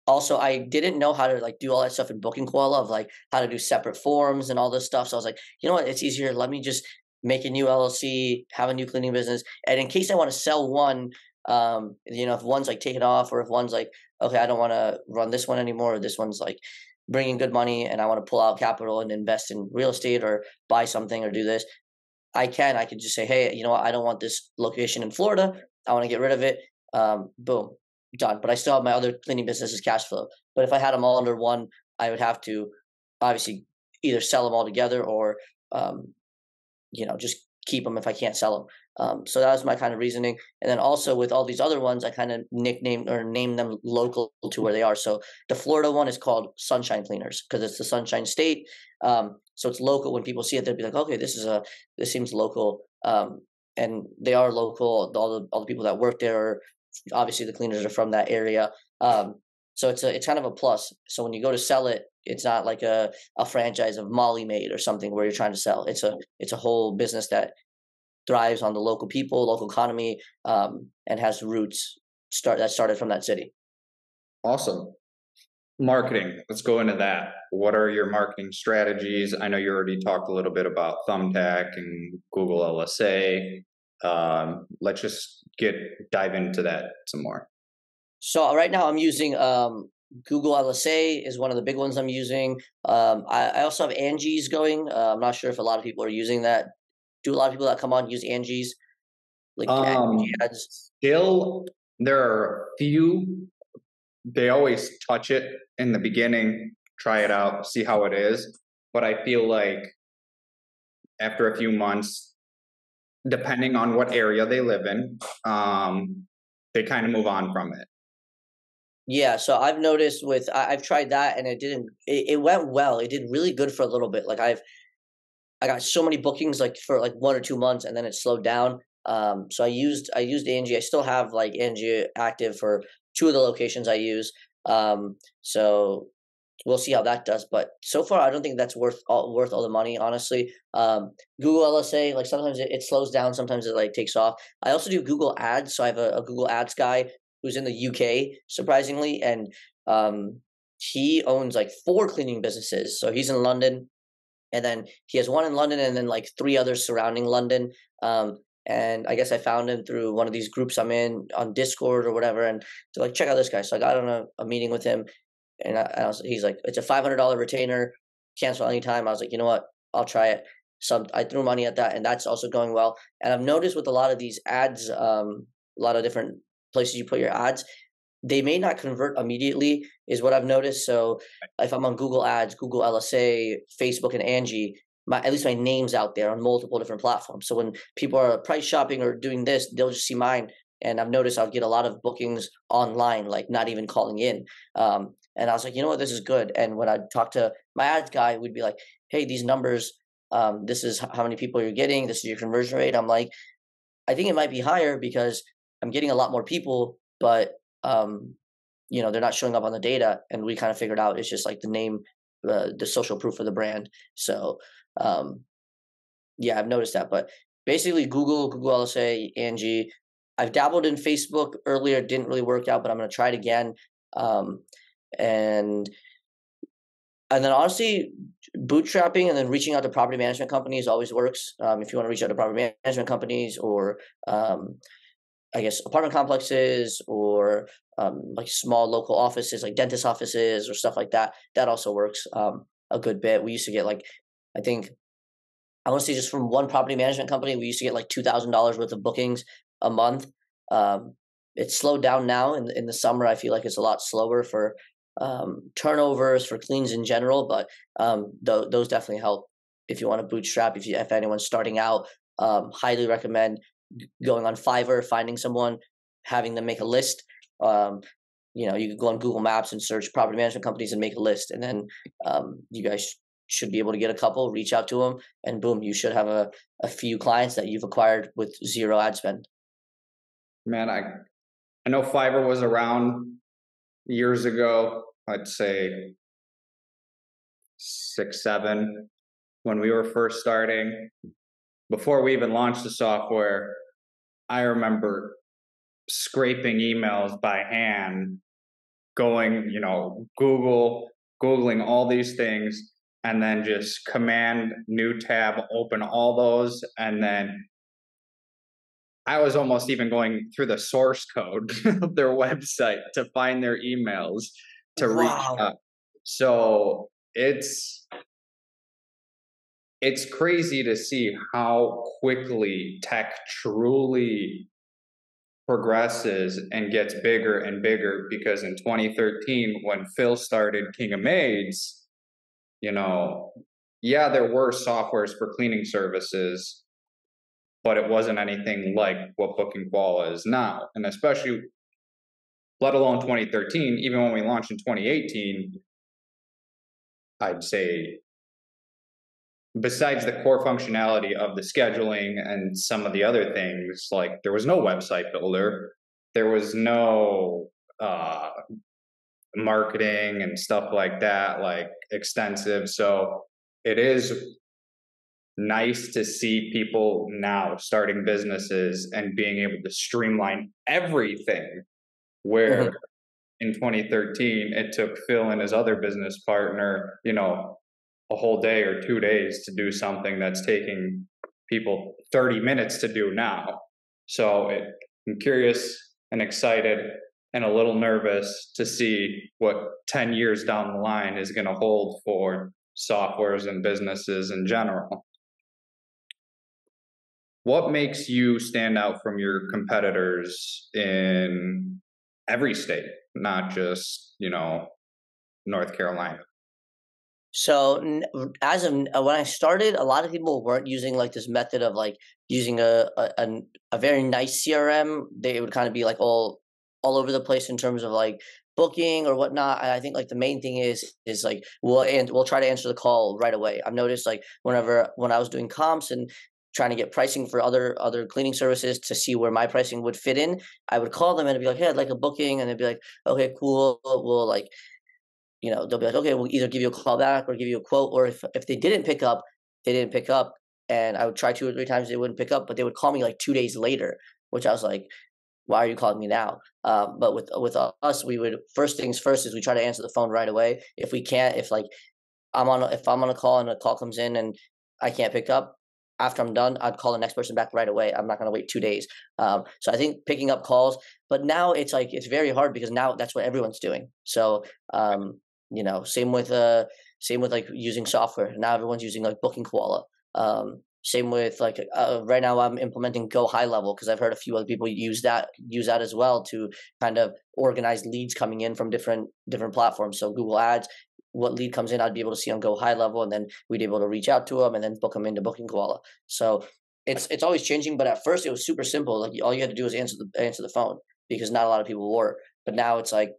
also I didn't know how to like do all that stuff in Booking Koala of like how to do separate forms and all this stuff. So I was like, you know what, it's easier. Let me just make a new LLC, have a new cleaning business, and in case I want to sell one, if one's like taken off, or if one's like, okay, I don't want to run this one anymore, or this one's like bringing good money and I want to pull out capital and invest in real estate or buy something or do this, I could just say, hey, you know what, I don't want this location in Florida, I want to get rid of it. Boom, done. But I still have my other cleaning businesses cash flow. But if I had them all under one, I would have to obviously either sell them all together, or um, just keep them if I can't sell them. So that was my kind of reasoning. And then also with all these other ones, I kind of nicknamed or named them local to where they are. So the Florida one is called Sunshine Cleaners because it's the Sunshine State. So it's local. When people see it, they'll be like, okay, this seems local. And they are local. All the people that work there are obviously the cleaners are from that area. So it's kind of a plus. So when you go to sell it, it's not like a franchise of Molly Maid or something where you're trying to sell. It's a whole business that thrives on the local people, local economy, and has roots that started from that city. Awesome. Marketing. Let's go into that. What are your marketing strategies? I know you already talked a little bit about Thumbtack and Google LSA. Let's just dive into that some more. So right now I'm using Google LSA is one of the big ones I'm using. I also have Angie's going. I'm not sure if a lot of people are using that. Do a lot of people that come on use Angie's? Like Angie ads? Still, there are a few. They always touch it in the beginning, try it out, see how it is. But I feel like after a few months, depending on what area they live in, they kind of move on from it. Yeah, so I've noticed with I've tried that and it didn't it went well. It did really good for a little bit. Like I got so many bookings like for like 1 or 2 months and then it slowed down. So I used Angie. I still have like Angie active for two of the locations I use. So we'll see how that does. But so far, I don't think that's worth all the money, honestly. Google LSA, like sometimes it slows down, sometimes it like takes off. I also do Google Ads, so I have a Google Ads guy who's in the UK, surprisingly, and he owns like four cleaning businesses. So he's in London, and then he has one in London, and then like three others surrounding London. And I guess I found him through one of these groups I'm in on Discord or whatever, and to like check out this guy. So I got on a meeting with him, and he's like, it's a $500 retainer, cancel anytime. I was like, you know what, I'll try it. So I threw money at that, and that's also going well. And I've noticed with a lot of these ads, a lot of different places you put your ads, they may not convert immediately, is what I've noticed. So if I'm on Google Ads, Google LSA, Facebook, and Angie, at least my name's out there on multiple different platforms. So when people are price shopping or doing this, they'll just see mine. And I've noticed I'll get a lot of bookings online, like not even calling in. And I was like, you know what, this is good. And when I talk to my ads guy, we'd be like, hey, these numbers, this is how many people you're getting. This is your conversion rate. I'm like, I think it might be higher because I'm getting a lot more people, but um, they're not showing up on the data. And we kind of figured out it's just like the name, the social proof of the brand. So um, yeah, I've noticed that. But basically, Google LSA, Angie. I've dabbled in Facebook earlier, didn't really work out, but I'm going to try it again. Um, and and then honestly, bootstrapping and then reaching out to property management companies always works. If you want to reach out to property management companies or I guess apartment complexes or like small local offices, like dentist offices or stuff like that. That also works a good bit. We used to get like, I think, I want to say just from one property management company, we used to get like $2,000 worth of bookings a month. Um, it's slowed down now in the summer. I feel like it's a lot slower for turnovers for cleans in general, but those definitely help if you want to bootstrap. If anyone's starting out, highly recommend going on Fiverr, finding someone, having them make a list. Um, you could go on Google Maps and search property management companies and make a list, and then you guys should be able to get a couple, reach out to them, and boom, you should have a few clients that you've acquired with zero ad spend. Man, I know Fiverr was around years ago. I'd say 6, 7 when we were first starting. Before we even launched the software, I remember scraping emails by hand, going, Googling all these things, and then just command new tab, open all those. And then I was almost even going through the source code of their website to find their emails to reach Wow. out. So it's crazy to see how quickly tech truly progresses and gets bigger and bigger, because in 2013 when Phil started King of Maids, yeah, there were softwares for cleaning services, but it wasn't anything like what Booking Qual is now. And especially, let alone 2013, even when we launched in 2018, I'd say besides the core functionality of the scheduling and some of the other things, like there was no website builder, there was no marketing and stuff like that, like extensive. So it is nice to see people now starting businesses and being able to streamline everything, where Mhm. in 2013 it took Phil and his other business partner, a whole day or 2 days to do something that's taking people 30 minutes to do now. So I'm curious and excited and a little nervous to see what 10 years down the line is going to hold for softwares and businesses in general. What makes you stand out from your competitors in every state, not just, North Carolina? So as of when I started, a lot of people weren't using like this method of like using a very nice CRM. They would kind of be like all over the place in terms of like booking or whatnot. And I think like the main thing is like we'll try to answer the call right away. I've noticed like when I was doing comps and trying to get pricing for other cleaning services to see where my pricing would fit in, I would call them and be like, "Hey, I'd like a booking," and they'd be like, "Okay, cool. We'll like they'll be like, okay, we'll either give you a call back or give you a quote. Or if they didn't pick up, they didn't pick up. And I would try 2 or 3 times, they wouldn't pick up, but they would call me like 2 days later, which I was like, why are you calling me now? But with us, we would first things first is we try to answer the phone right away. If we can't, if I'm on a call and a call comes in and I can't pick up, after I'm done, I'd call the next person back right away. I'm not going to wait 2 days. So I think picking up calls, but now it's like it's very hard because now that's what everyone's doing. So same with like using software. Now everyone's using like Booking Koala. Same with like right now I'm implementing Go High Level because I've heard a few other people use that as well to kind of organize leads coming in from different platforms. So Google Ads, what lead comes in, I'd be able to see on Go High Level, and then we'd be able to reach out to them and then book them into Booking Koala. So it's always changing, but at first it was super simple. Like all you had to do was answer the phone because not a lot of people were. But now it's like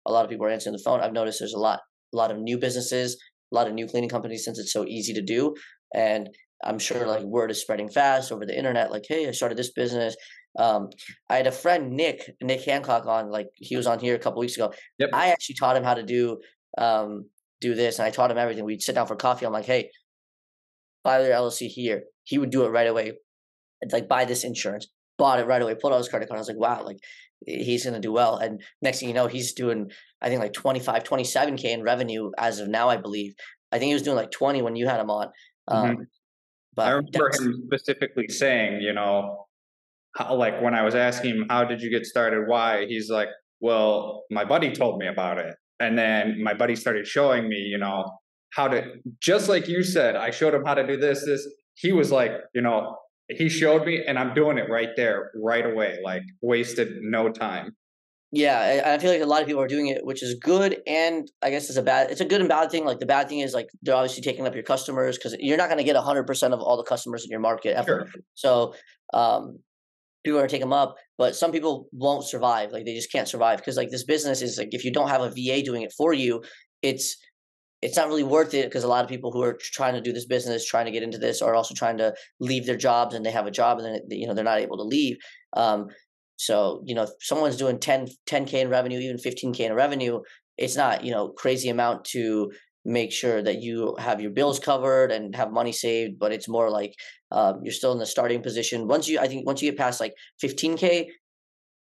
a lot of people are answering the phone. I've noticed there's a lot of new businesses, a lot of new cleaning companies since it's so easy to do, and I'm sure like word is spreading fast over the internet. Like, hey, I started this business. I had a friend, Nick Hancock, on. Like, he was on here a couple weeks ago. Yep. I actually taught him how to do this, and I taught him everything. We'd sit down for coffee. I'm like, hey, buy their LLC here. He would do it right away. It's like buy this insurance. Bought it right away. Pulled out his credit card. I was like, wow, like he's gonna do well. And next thing you know, he's doing I think like 25, 27K in revenue as of now, I believe. I think he was doing like 20 when you had him on. Mhm. Um, I but remember that's him specifically saying, how, like when I was asking him, how did you get started? Why? He's like, well, my buddy told me about it. And then my buddy started showing me, how to, just like you said, I showed him how to do this. He was like, he showed me and I'm doing it right there, right away, like wasted no time. yeah, I feel like a lot of people are doing it, which is good, and I guess it's a good and bad thing. Like the bad thing is like they're obviously taking up your customers because you're not going to get 100% of all the customers in your market ever. Sure. So um, people are gonna take them up, but some people won't survive. Like they just can't survive because like this business is like if you don't have a VA doing it for you, it's it's not really worth it because a lot of people who are trying to do this business, trying to get into this, are also trying to leave their jobs and they have a job and then they're not able to leave. Um, so if someone's doing 10K in revenue, even 15K in revenue, it's not crazy amount to make sure that you have your bills covered and have money saved, but it's more like you're still in the starting position. I think once you get past like 15K,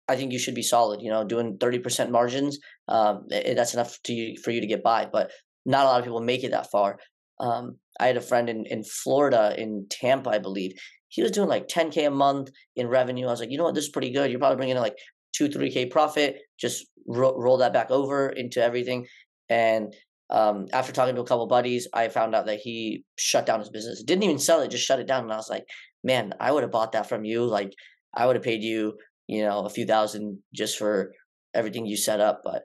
I think you should be solid. Doing 30% margins, that's enough for you to get by. But not a lot of people make it that far. I had a friend in Florida, in Tampa, I believe. He was doing like 10K a month in revenue. I was like, you know what, this is pretty good. You're probably bringing in like 2, 3K profit. Just roll that back over into everything. And after talking to a couple buddies, I found out that he shut down his business. Didn't even sell it, just shut it down. And I was like, man, I would have bought that from you. Like, I would have paid you a few thousand just for everything you set up. But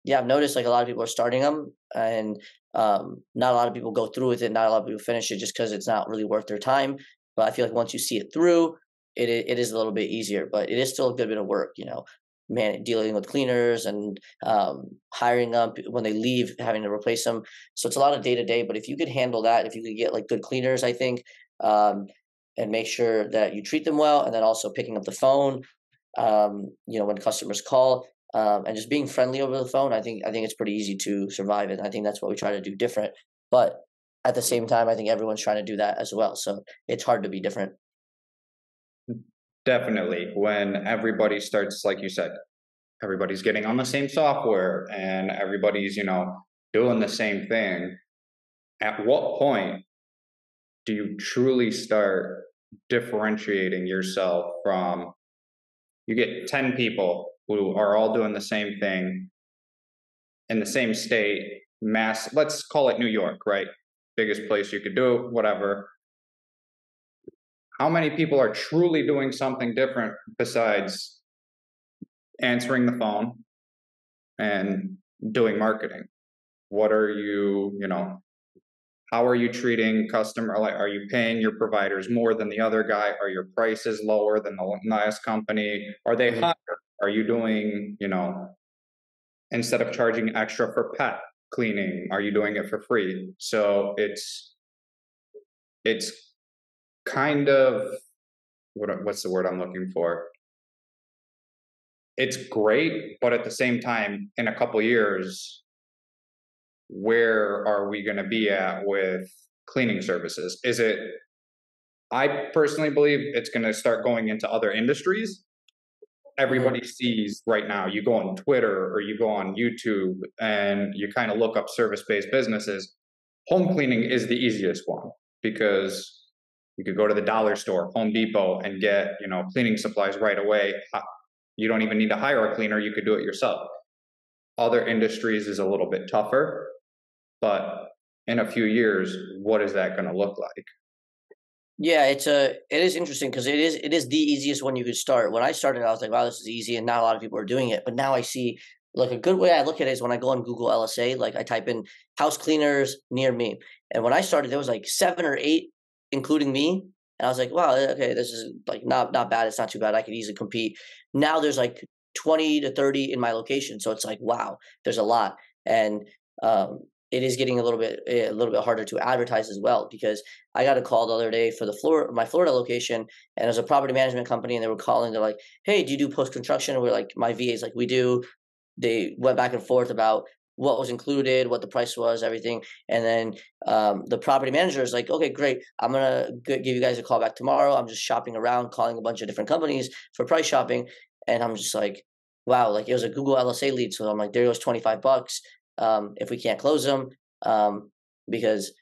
yeah, I've noticed like a lot of people are starting them, and not a lot of people go through with it. Not a lot of people finish it just because it's not really worth their time. But I feel like once you see it through, it is a little bit easier. But it is still a good bit of work. Man, dealing with cleaners and hiring them when they leave, having to replace them. So it's a lot of day to day. But if you could handle that, if you could get like good cleaners, I think. And make sure that you treat them well, and then also picking up the phone, when customers call, and just being friendly over the phone. I think it's pretty easy to survive, and I think that's what we try to do different. But at the same time, I think everyone's trying to do that as well. So it's hard to be different. Definitely. When everybody starts, like you said, everybody's getting on the same software and everybody's, doing the same thing. At what point do you truly start differentiating yourself from, you get 10 people who are all doing the same thing in the same state, mass, let's call it New York, right? Biggest place you could do it, whatever. How many people are truly doing something different besides answering the phone and doing marketing? What are you, how are you treating customer? Like, are you paying your providers more than the other guy? Are your prices lower than the last company? Are they Mhm. higher? Are you doing, instead of charging extra for pet cleaning, are you doing it for free? So it's kind of what's the word I'm looking for? It's great, but at the same time, in a couple years, where are we going to be at with cleaning services? I personally believe it's going to start going into other industries. Mhm. Everybody sees right now, you go on Twitter or you go on YouTube and you kind of look up service based businesses. Home cleaning is the easiest one because you could go to the dollar store, Home Depot, and get, cleaning supplies right away. You don't even need to hire a cleaner, you could do it yourself. Other industries is a little bit tougher, but in a few years, what is that going to look like? Yeah, it is interesting because it is the easiest one you could start. When I started, I was like, wow, this is easy, and not a lot of people are doing it. But now I see, like, a good way I look at it is when I go on Google LSA, like I type in house cleaners near me, and when I started, there was like 7 or 8, including me, and I was like, wow, okay, this is like not bad. It's not too bad. I could easily compete. Now there's like 20 to 30 in my location, so it's like, wow, there's a lot, and it is getting a little bit harder to advertise as well because I got a call the other day for my Florida location, and it was a property management company, and they were calling. They're like, "Hey, do you do post construction?" And we're like, "My VA's like, we do." They went back and forth about what was included, what the price was, everything, and then the property manager is like, "Okay, great. I'm gonna give you guys a call back tomorrow. I'm just shopping around, calling a bunch of different companies for price shopping," and I'm just like, "Wow!" Like it was a Google LSA lead, so I'm like, "There goes $25 if we can't close them," um, because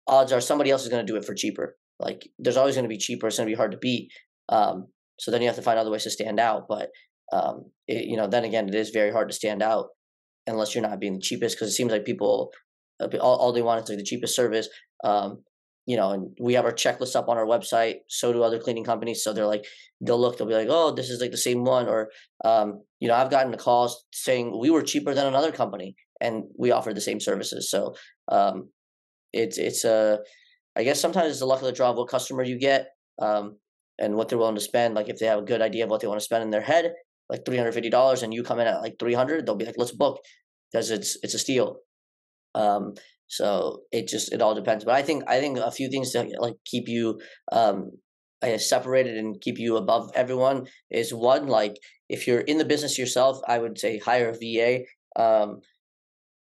odds are somebody else is going to do it for cheaper. Like there's always going to be cheaper. It's going to be hard to beat. So then you have to find other ways to stand out. But then again, it is very hard to stand out unless you're not being the cheapest because it seems like people all they want is like the cheapest service. Um, and we have our checklist up on our website. So do other cleaning companies. So they'll be like, oh, this is like the same one. Or I've gotten the calls saying we were cheaper than another company and we offered the same services. So um, it's I guess sometimes it's the luck of the draw of what customer you get, and what they're willing to spend. Like if they have a good idea of what they want to spend in their head, like $350, and you come in at like 300, they'll be like, let's book because it's a steal. Um, so it all depends. But I think a few things to like keep you um I guess separated and keep you above everyone is one, like if you're in the business yourself, I would say hire a VA.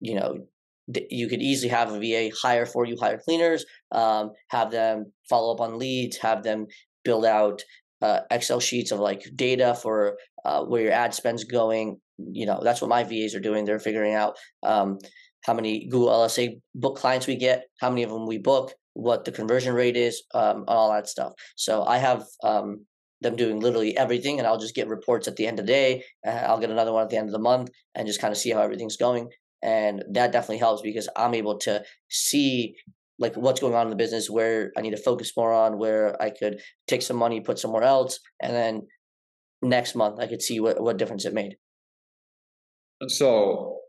You know, you could easily have a VA hire cleaners, have them follow up on leads, have them build out Excel sheets of like data for where your ad spend's going. That's what my VAs are doing. They're figuring out how many Google LSA book clients we get, how many of them we book, what the conversion rate is, all that stuff. So I have them doing literally everything, and I'll just get reports at the end of the day. I'll get another one at the end of the month, and just kind of see how everything's going, and that definitely helps because I'm able to see like what's going on in the business, where I need to focus more on, where I could take some money, put somewhere else, and then next month I could see what difference it made. So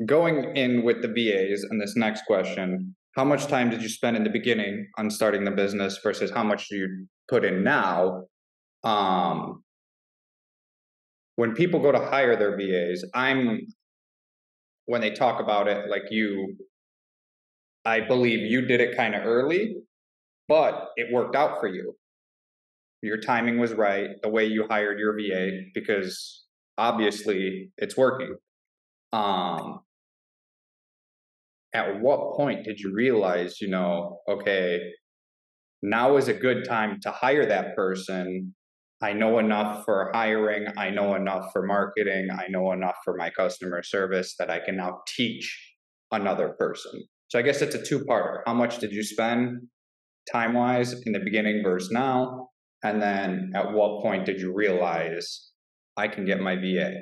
going in with the VAs and this next question, how much time did you spend in the beginning on starting the business versus how much do you put in now? Um, when people go to hire their VAs, when they talk about it, like I believe you did it kind of early, but it worked out for you. Your timing was right, the way you hired your VA, because obviously it's working. Um, at what point did you realize, okay, now is a good time to hire that person? I know enough for hiring, I know enough for marketing, I know enough for my customer service that I can now teach another person. So I guess it's a two-parter. How much did you spend time wise in the beginning versus now? And then at what point did you realize I can get my VA?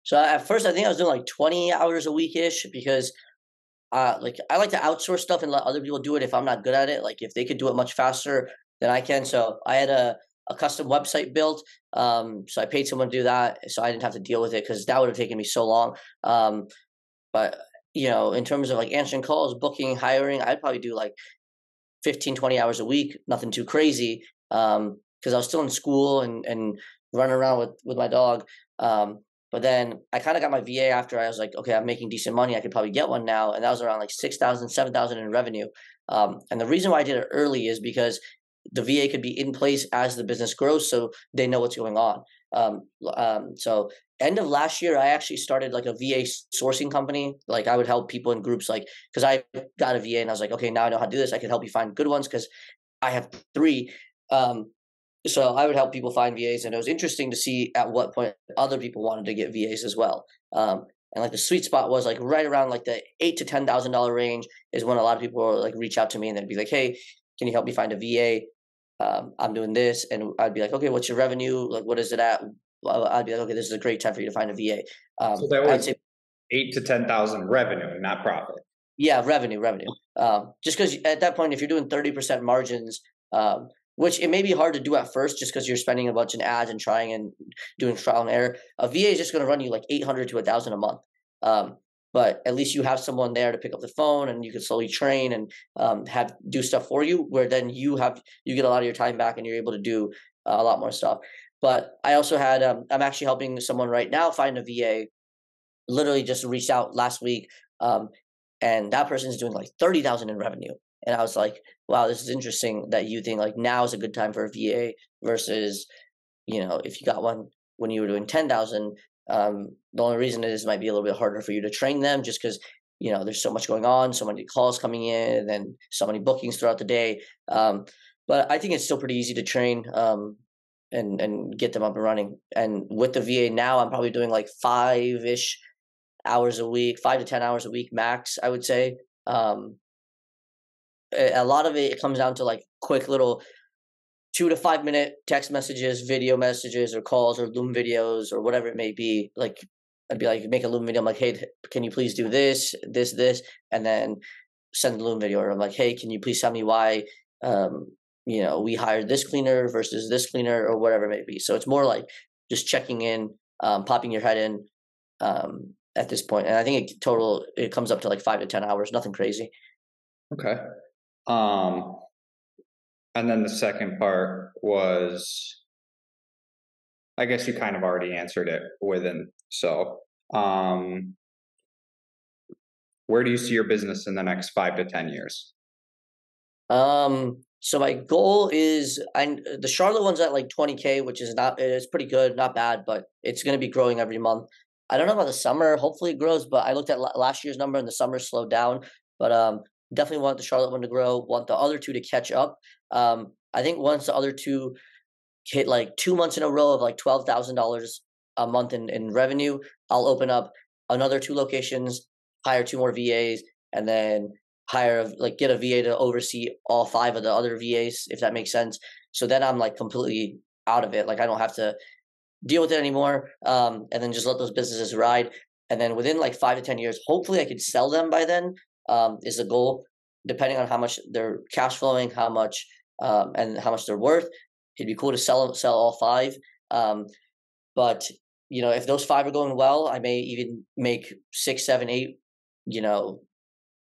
So at first, I think I was doing like 20 hours a week ish because like I like to outsource stuff and let other people do it if I'm not good at it. Like if they could do it much faster than I can. So I had a custom website built. So I paid someone to do that, so I didn't have to deal with it because that would have taken me so long. But, in terms of like answering calls, booking, hiring, I'd probably do like 15, 20 hours a week, nothing too crazy. Because I was still in school and running around with my dog. But then I kind of got my VA after I was like, okay, I'm making decent money. I could probably get one now. And that was around like 6,000, 7,000 in revenue. And the reason why I did it early is because the VA could be in place as the business grows, so they know what's going on. So end of last year, I actually started like a VA sourcing company. Like I would help people in groups, like because I got a VA and I was like, okay, now I know how to do this. I can help you find good ones because I have three. Um, so I would help people find VAs, and it was interesting to see at what point other people wanted to get VAs as well. And like the sweet spot was like right around like the $8,000 to $10,000 range is when a lot of people will like reach out to me and they'd be like, "Hey, can you help me find a VA? I'm doing this," and I'd be like, "Okay, what's your revenue? Like, what is it at?" Well, I'd be like, "Okay, this is a great time for you to find a VA." So that I'd was say, 8 to 10,000 revenue, not profit. yeah, revenue. Just because at that point, if you're doing 30% margins, which it may be hard to do at first, just because you're spending a bunch in ads and trying and doing trial and error, a VA is just going to run you like 800 to 1,000 a month. Um, but at least you have someone there to pick up the phone, and you can slowly train and have do stuff for you. Where then you get a lot of your time back, and you're able to do a lot more stuff. But I also had I'm actually helping someone right now find a VA. Literally just reached out last week. Um, and that person's doing like 30,000 in revenue. And I was like, wow, this is interesting that you think like now is a good time for a VA versus, if you got one when you were doing 10,000. The only reason it is might be a little bit harder for you to train them just because, there's so much going on, so many calls coming in, and so many bookings throughout the day. But I think it's still pretty easy to train and get them up and running. And with the VA now, I'm probably doing like 5-ish hours a week, 5 to 10 hours a week max, I would say. A lot of it comes down to like quick little 2 to 5 minute text messages, video messages, or calls, or Loom videos, or whatever it may be. Like I'd be like, make a Loom video. I'm like, hey, can you please do this, and then send the Loom video. Or I'm like, hey, can you please tell me why, we hired this cleaner versus this cleaner, or whatever it may be. So it's more like just checking in, popping your head in, at this point. And I think it comes up to like 5 to 10 hours, nothing crazy. Okay. Um, and then the second part was, I guess you kind of already answered it within. So, where do you see your business in the next 5 to 10 years? So my goal is the Charlotte one's at like 20K, which is not it's pretty good, not bad, but it's going to be growing every month. I don't know about the summer. Hopefully it grows, but I looked at last year's number and the summer slowed down. But definitely want the Charlotte one to grow. Want the other two to catch up. I think once the other two hit like 2 months in a row of like $12,000 a month in revenue, I'll open up another two locations, hire two more VAs, and then get a VA to oversee all five of the other VAs, if that makes sense. So then I'm like completely out of it. Like I don't have to deal with it anymore. And then just let those businesses ride. And then within like 5 to 10 years, hopefully I could sell them by then. Is the goal, depending on how much they're cash flowing, how much and how much they're worth. It'd be cool to sell all five. But if those five are going well, I may even make 6, 7, 8, you know,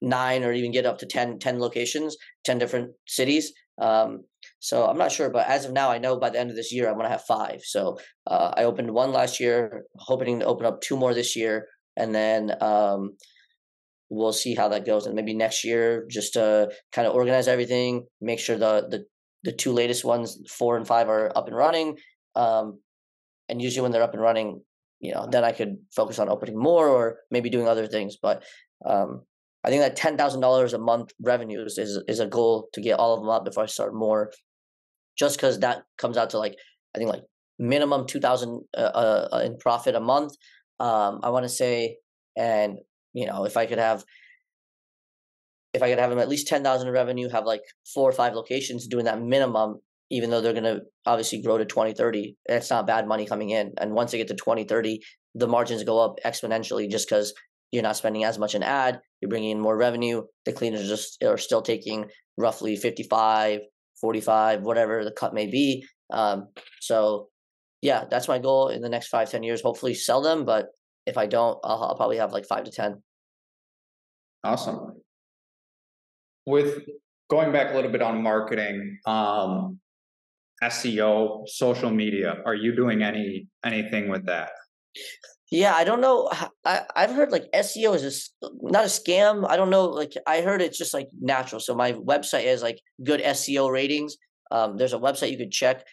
9, or even get up to 10 locations, 10 different cities. So I'm not sure, but as of now, I know by the end of this year, I'm going to have 5. So I opened one last year, hoping to open up 2 more this year. And then we'll see how that goes. And maybe next year, just to kind of organize everything, make sure the 2 latest ones, 4 and 5, are up and running. And usually when they're up and running, then I could focus on opening more or maybe doing other things. But I think that $10,000 a month revenues is a goal to get all of them up before I start more. Just because that comes out to like, I think like minimum 2,000 in profit a month. I want to say, and if I could have them at least 10,000 in revenue, have like 4 or 5 locations doing that minimum, even though they're going to obviously grow to 20, 30, it's not bad money coming in. And once they get to 20, 30, the margins go up exponentially just because you're not spending as much in ad, you're bringing in more revenue. The cleaners are still taking roughly 55, 45, whatever the cut may be. So yeah, that's my goal in the next 5, 10 years. Hopefully sell them, but if I don't, I'll probably have like 5 to 10. Awesome. With going back a little bit on marketing, SEO, social media, are you doing anything with that? Yeah, I don't know. I've heard like SEO is not a scam. I don't know. Like I heard it's just like natural. So my website is like good SEO ratings. There's a website you could check.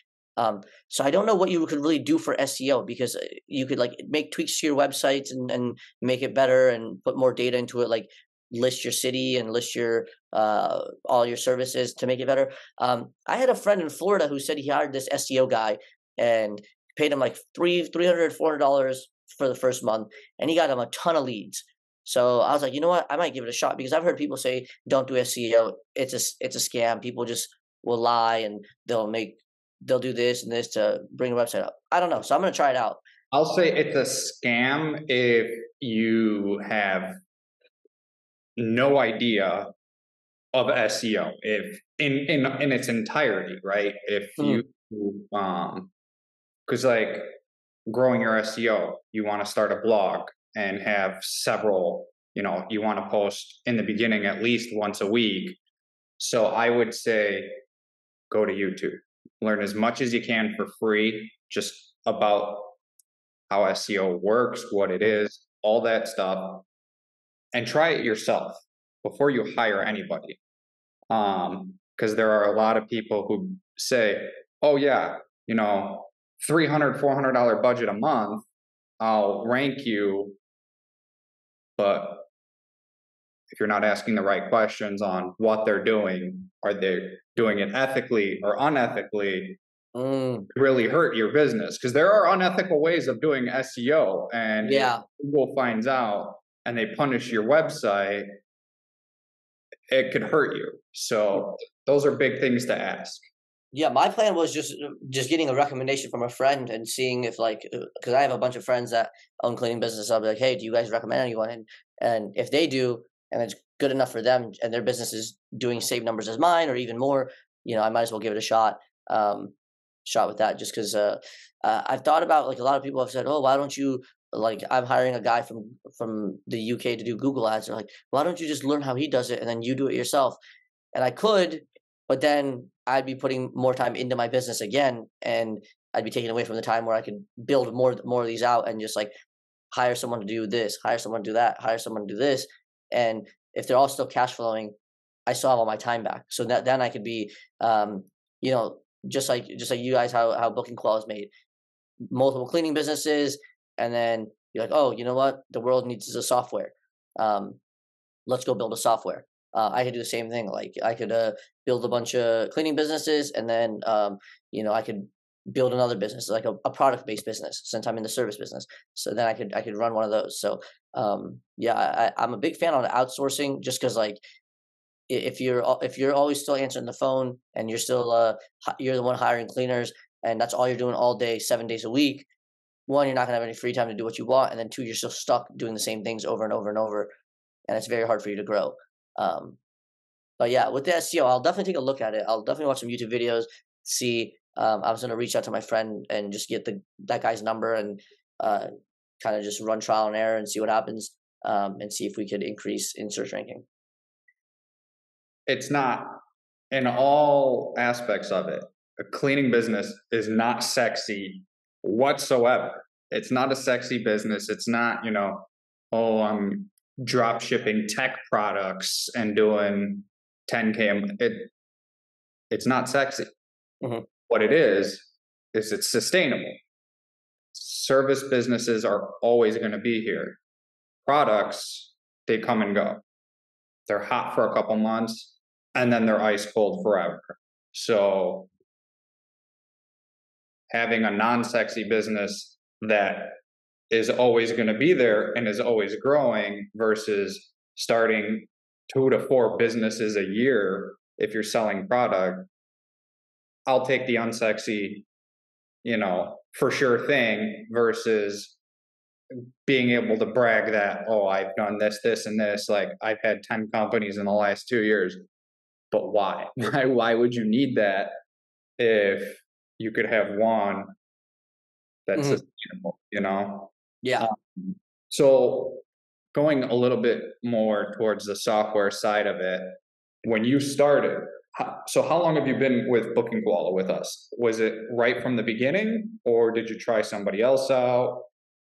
So I don't know what you could really do for SEO because you could like make tweaks to your websites and make it better and put more data into it. Like list your city and list your all your services to make it better. I had a friend in Florida who said he hired this SEO guy and paid him like $300 $400 for the first month, and he got him a ton of leads. So I was like, you know what, I might give it a shot because I've heard people say don't do SEO. It's a scam. People just will lie and they'll do this and this to bring a website up. I don't know, so I'm gonna try it out. I'll say it's a scam if you have no idea of SEO, if in its entirety, right? If you Mhm. because like growing your SEO, you want to start a blog and have several, you want to post in the beginning at least once a week. So I would say go to YouTube, learn as much as you can for free, just about how SEO works, what it is, all that stuff, and try it yourself before you hire anybody. Because there are a lot of people who say, oh, yeah, you know, $300, $400 budget a month, I'll rank you. But if you're not asking the right questions on what they're doing, are they doing it ethically or unethically, Mm, really hurt your business because there are unethical ways of doing SEO. And if yeah, Google finds out and they punish your website, it could hurt you. So those are big things to ask. yeah. My plan was just getting a recommendation from a friend and seeing if like because I have a bunch of friends that own cleaning business. I'll be like, hey, do you guys recommend anyone? And if they do, and it's good enough for them, and their business is doing same numbers as mine or even more, I might as well give it a shot. Shot with that just because I've thought about like a lot of people have said, oh, why don't you like I'm hiring a guy from the UK to do Google ads. They're like, why don't you just learn how he does it and then you do it yourself? And I could, but then I'd be putting more time into my business again, and I'd be taking away from the time where I could build more of these out and just like hire someone to do this, hire someone to do that, hire someone to do this, and if they're all still cash flowing, I still have all my time back. So that then I could be, you know, just like you guys, how Booking Qual is made, multiple cleaning businesses, and then you're like, oh, you know what, the world needs a software. Um, let's go build a software. I could do the same thing. Like I could build a bunch of cleaning businesses, and then I could build another business, like a product based business, since I'm in the service business. So then I could run one of those. So yeah, I'm a big fan on outsourcing, just because like if you're always still answering the phone and you're still you're the one hiring cleaners, and that's all you're doing all day, 7 days a week. One, you're not gonna have any free time to do what you want, and then two, you're still stuck doing the same things over and over and over, and it's very hard for you to grow. Um, but yeah, with the SEO, I'll definitely take a look at it. I'll definitely watch some YouTube videos, see. I was gonna reach out to my friend and just get that guy's number and uh, kind of just run trial and error and see what happens, and see if we could increase in search ranking. It's not, in all aspects of it, a cleaning business is not sexy whatsoever. It's not a sexy business. It's not, oh, I'm drop shipping tech products and doing 10K. It's not sexy. Hmm. What it is it's sustainable. Service businesses are always going to be here. Products, they come and go. They're hot for a couple months and then they're ice cold forever. So having a non-sexy business that is always going to be there and is always growing versus starting 2 to 4 businesses a year if you're selling product, I'll take the unsexy, for sure thing versus being able to brag that, oh, I've done this, this, and this. Like I've had 10 companies in the last 2 years. But why? Why would you need that if you could have one that's Hmm. sustainable, Yeah. So going a little bit more towards the software side of it, when you started, so how long have you been with Booking Koala with us? Was it right from the beginning, or did you try somebody else out?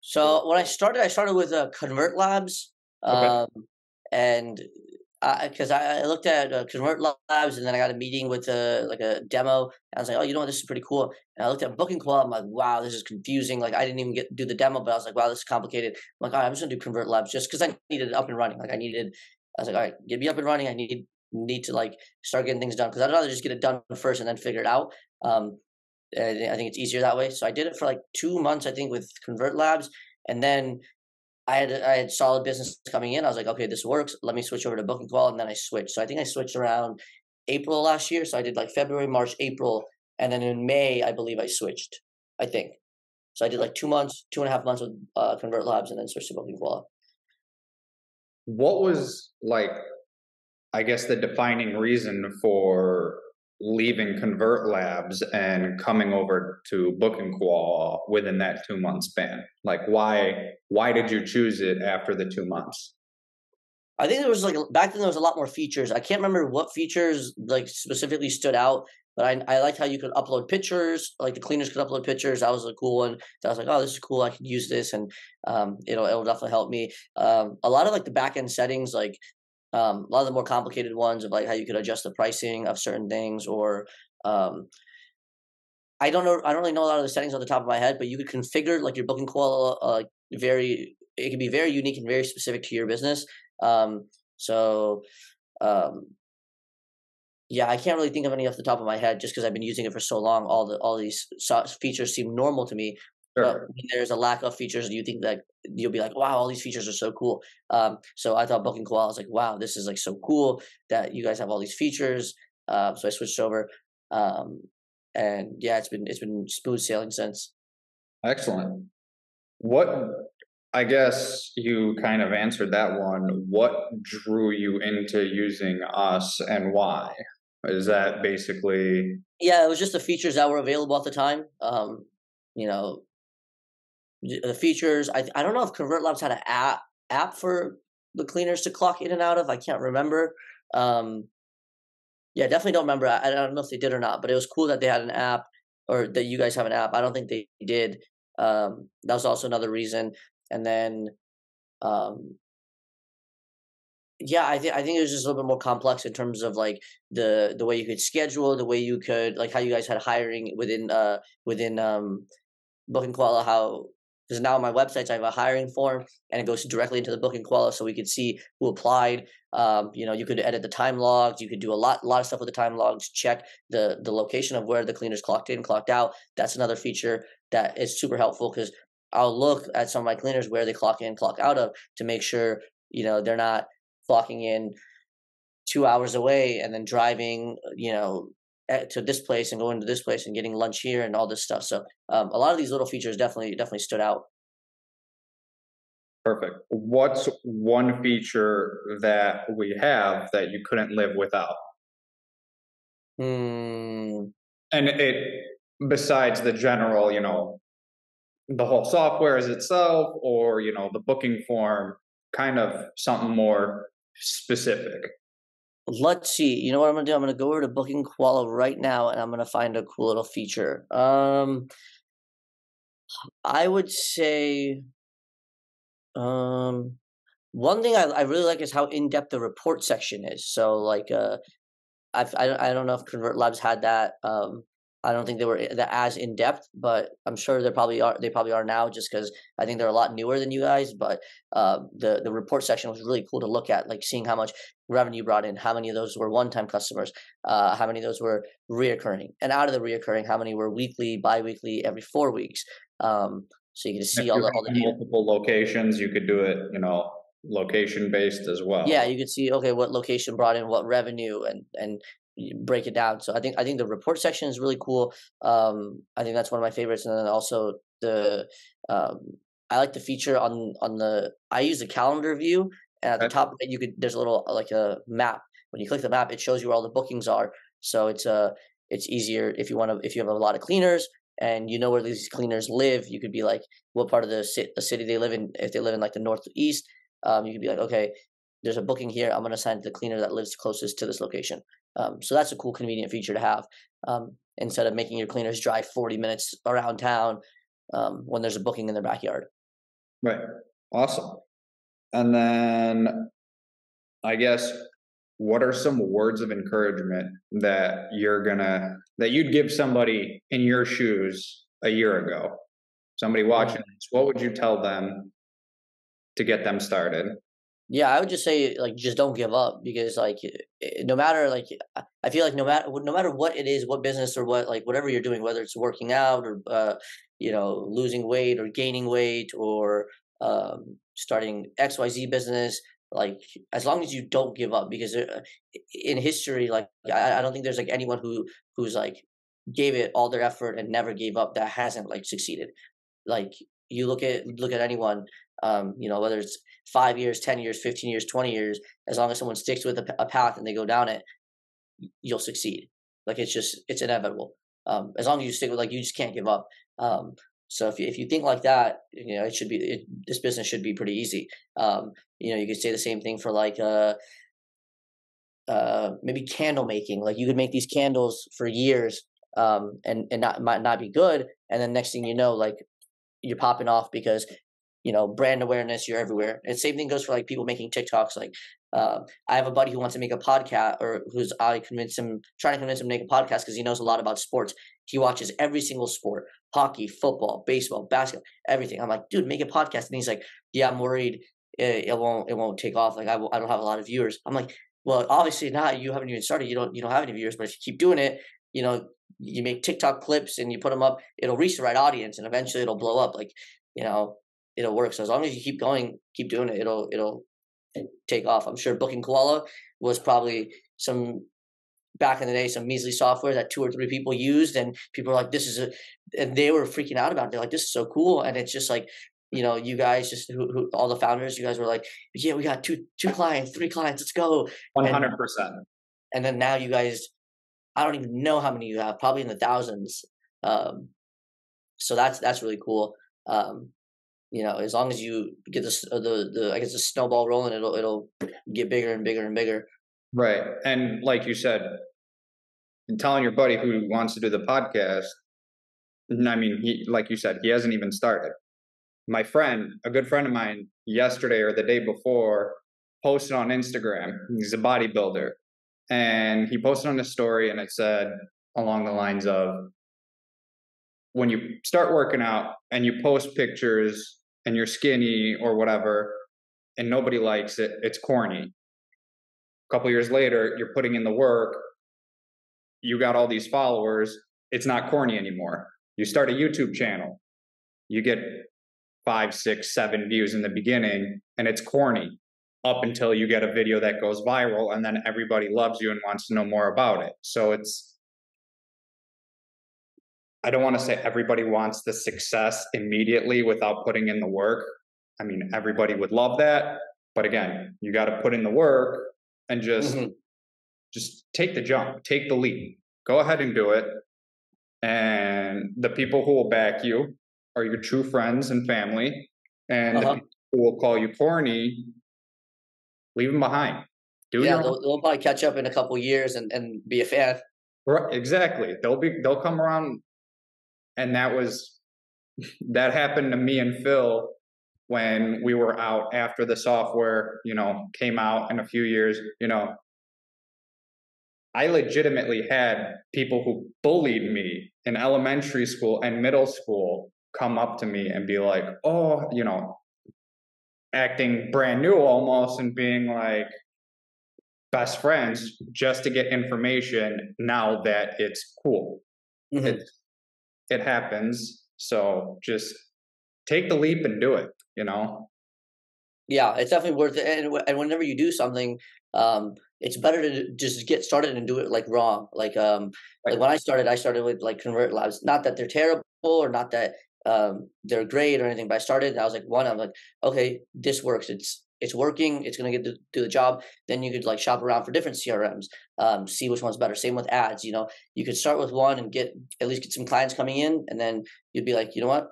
So when I started with Convert Labs, Okay. um, and because I looked at Convert Labs, and then I got a meeting with like a demo. And I was like, oh, you know what, this is pretty cool. And I looked at Booking Club. I'm like, wow, this is confusing. Like I didn't even get do the demo, but I was like, wow, this is complicated. I'm like, all right, I'm just gonna do Convert Labs just because I needed it up and running. Like I was like, all right, get me up and running. I need to like start getting things done because I'd rather just get it done first and then figure it out. Um, I think it's easier that way. So I did it for like 2 months, I think, with Convert Labs, and then I had solid business coming in. I was like, okay, this works. Let me switch over to Booking Call, and then I switched. So I think I switched around April last year. So I did like February, March, April, and then in May, I believe I switched. I think so. I did like 2 months, 2.5 months with Convert Labs, and then switched to Booking Call. What was like, I guess, the defining reason for leaving Convert Labs and coming over to Book and Koala within that 2 month span? Like, why did you choose it after the 2 months? I think there was like back then there was a lot more features. I can't remember what features like specifically stood out, but I liked how you could upload pictures. Like the cleaners could upload pictures. That was a cool one. So I was like, oh, this is cool. I could use this, and it'll definitely help me. A lot of like the back end settings, like a lot of the more complicated ones of like how you could adjust the pricing of certain things, or um, I don't know. I don't really know a lot of the settings on the top of my head, but you could configure like your booking call very. It can be very unique and very specific to your business. So um, yeah, I can't really think of any off the top of my head just because I've been using it for so long. All these features seem normal to me, but Sure. when there's a lack of features, you think that you'll be like, "Wow, all these features are so cool." So I thought Booking Call, I was like, "Wow, this is like so cool that you guys have all these features." So I switched over, um, and yeah, it's been smooth sailing since. Excellent. What, I guess you kind of answered that one. What drew you into using us and why? Is that basically Yeah, it was just the features that were available at the time. You know, the features. I don't know if Convert Labs had an app for the cleaners to clock in and out of. I can't remember. Um, yeah, definitely don't remember. I don't know if they did or not, but it was cool that they had an app or that you guys have an app. I don't think they did. That was also another reason. And then um, yeah, I think it was just a little bit more complex in terms of like the way you could schedule, the way you could like how you guys had hiring within Booking Koala, how because now on my websites I have a hiring form and it goes directly into the Booking Koala, so we could see who applied. You could edit the time logs. You could do a lot of stuff with the time logs. Check the location of where the cleaners clocked in, clocked out. That's another feature that is super helpful because I'll look at some of my cleaners where they clock in, clock out of to make sure they're not clocking in 2 hours away and then driving to this place and going to this place and getting lunch here and all this stuff. So a lot of these little features definitely stood out. perfect? What's one feature that we have that you couldn't live without? Hmm. And besides the general, the whole software as itself, or the booking form, kind of something more specific. Let's see. You know what I'm gonna do? I'm gonna go over to Booking Koala right now, and I'm gonna find a cool little feature. I would say um, one thing I really like is how in depth the report section is. So like I don't know if Convert Labs had that. I don't think they were that as in depth, but I'm sure they probably are. They probably are now, just because I think they're a lot newer than you guys. But the report section was really cool to look at, like seeing how much revenue brought in, how many of those were one time customers, how many of those were reoccurring, and out of the reoccurring, how many were weekly, biweekly, every 4 weeks. So you can If see you all the have data. multiple locations, you could do it, location based as Yeah, well. you could see, okay, what location brought in what revenue, and you break it down. So I think the report section is really cool. I think that's one of my favorites, and then also the um, I like the feature on the I use the calendar view, and at the Okay. top of it you could there's a little like a map. When you click the map, it shows you where all the bookings are. So it's easier if you have a lot of cleaners and you know where these cleaners live. You could be like what part of the city they live in. If they live in like the northeast, You could be like, okay, there's a booking here. I'm going to assign it to the cleaner that lives closest to this location. So that's a cool, convenient feature to have, instead of making your cleaners drive 40 minutes around town when there's a booking in their backyard. Right. Awesome. And then I guess, what are some words of encouragement that that you'd give somebody in your shoes a year ago? Somebody watching this, what would you tell them to get them started? Yeah, I would just say like just don't give up, because like no matter like I feel like no matter what it is, what business or what, like whatever you're doing, whether it's working out or losing weight or gaining weight or starting XYZ business, like as long as you don't give up, because in history, like I don't think there's like anyone who's like gave it all their effort and never gave up that hasn't like succeeded. Like you look at anyone, whether it's 5 years, 10 years, 15 years, 20 years, as long as someone sticks with a path and they go down it, you'll succeed. Like it's inevitable. As long as you stick with, like, you just can't give up. So if you think like that, this business should be pretty easy. You could say the same thing for like maybe candle making. Like you could make these candles for years, and not might not be good, and then next thing you know, like you're popping off because brand awareness, you're everywhere. And same thing goes for like people making TikToks. Like I have a buddy who wants to make a podcast, or who's trying to convince him to make a podcast because he knows a lot about sports. He watches every single sport: hockey, football, baseball, basketball, everything. I'm like, dude, make a podcast. And he's like, yeah, I'm worried it won't take off. Like I don't have a lot of viewers. I'm like, well, obviously not. You haven't even started. You don't have any viewers. But if you keep doing it, you make TikTok clips and you put them up, it'll reach the right audience, and eventually it'll blow up. Like, you know, it'll work. So as long as you keep going, keep doing it, it'll take off. I'm sure Booking Koala was probably back in the day, some measly software that 2 or 3 people used, and people were like, and they were freaking out about it. They're like, this is so cool. And it's just like, you guys just who all the founders, you guys were like, yeah, we got two clients, 3 clients, let's go. 100%. And then now you guys, I don't even know how many you have, probably in the thousands. So that's really cool. As long as you get the I guess the snowball rolling, it'll get bigger and bigger and bigger. Right. And like you said, telling your buddy who wants to do the podcast, I mean, like you said, he hasn't even started. My friend, a good friend of mine, yesterday or the day before, posted on Instagram. He's a bodybuilder. And he posted on his story, and it said along the lines of, when you start working out and you post pictures and you're skinny or whatever, and nobody likes it, it's corny. A couple years later, you're putting in the work, you got all these followers, it's not corny anymore. You start a YouTube channel, you get 5, 6, 7 views in the beginning, and it's corny up until you get a video that goes viral, and then everybody loves you and wants to know more about it. So I don't want to say everybody wants the success immediately without putting in the work. I mean, everybody would love that, but again, you got to put in the work and just take the jump, take the leap, go ahead and do it. And the people who will back you are your true friends and family, and the people who will call you corny, leave them behind. They'll probably catch up in a couple years and be a fan. Right, exactly. They'll come around. And that happened to me and Phil when we were out after the software, came out in a few years. I legitimately had people who bullied me in elementary school and middle school come up to me and be like, oh, acting brand new almost and being like best friends just to get information now that it's cool. It happens. So just take the leap and do it, Yeah, it's definitely worth it. And whenever you do something, it's better to just get started and do it like wrong. Like when I started with like Convert Labs. Not that they're terrible or not that they're great or anything, but I started and I was like, I'm like, okay, this works. It's working. It's going to do the job. Then you could like shop around for different CRMs, see which one's better. Same with ads. You could start with one and at least get some clients coming in, and then you'd be like, you know what?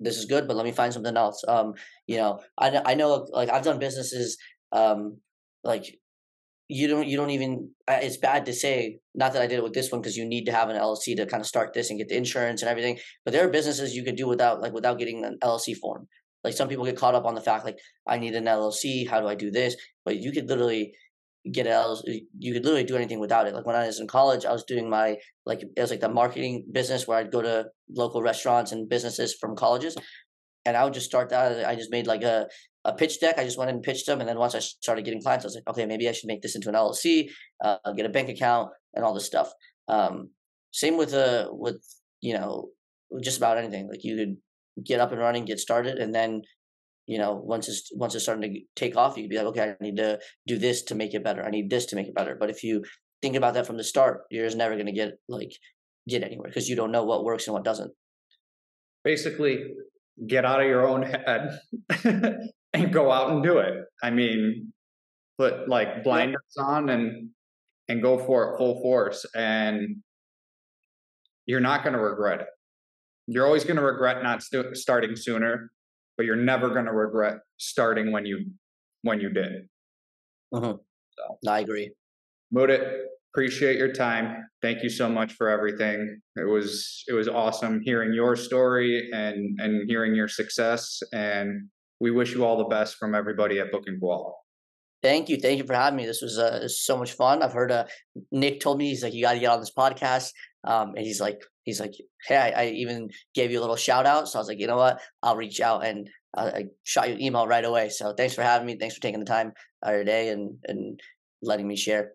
this is good, but let me find something else. I know like I've done businesses, like you don't even it's bad to say, not that I did it with this one because you need to have an LLC to kind of start this and get the insurance and everything, but there are businesses you could do without, like without getting an LLC form. Like some people get caught up on the fact like I need an LLC, how do I do this? But you could literally get an LLC, you could literally do anything without it. Like when I was in college, I was doing my, like it was like the marketing business where I'd go to local restaurants and businesses from colleges, and I would just start that. I just made like a pitch deck. I just went and pitched them, and then once I started getting clients, I was like, okay, maybe I should make this into an LLC, get a bank account, and all this stuff. Um, Same with you know just about anything. Like you could get up and running, get started, and then once it's starting to take off, you could be like, okay, I need to do this to make it better. I need this to make it better. But if you think about that from the start, you're just never going to get anywhere because you don't know what works and what doesn't. Basically, get out of your own head and go out and do it. I mean, put like Yep. blinders on and go for it full force, and you're not going to regret it. You're always going to regret not starting sooner, but you're never going to regret starting when you did. Hmm. So, I agree. Mudit, appreciate your time. Thank you so much for everything. It was awesome hearing your story and hearing your success. And we wish you all the best from everybody at Booking Koala. Thank you for having me. This was so much fun. I've heard Nick told me, he's like, you got to get on this podcast, and he's like, hey, I even gave you a little shout out. So I was like, you know what, I'll reach out, and I shot you an email right away. So thanks for having me. Thanks for taking the time out of your day and letting me share.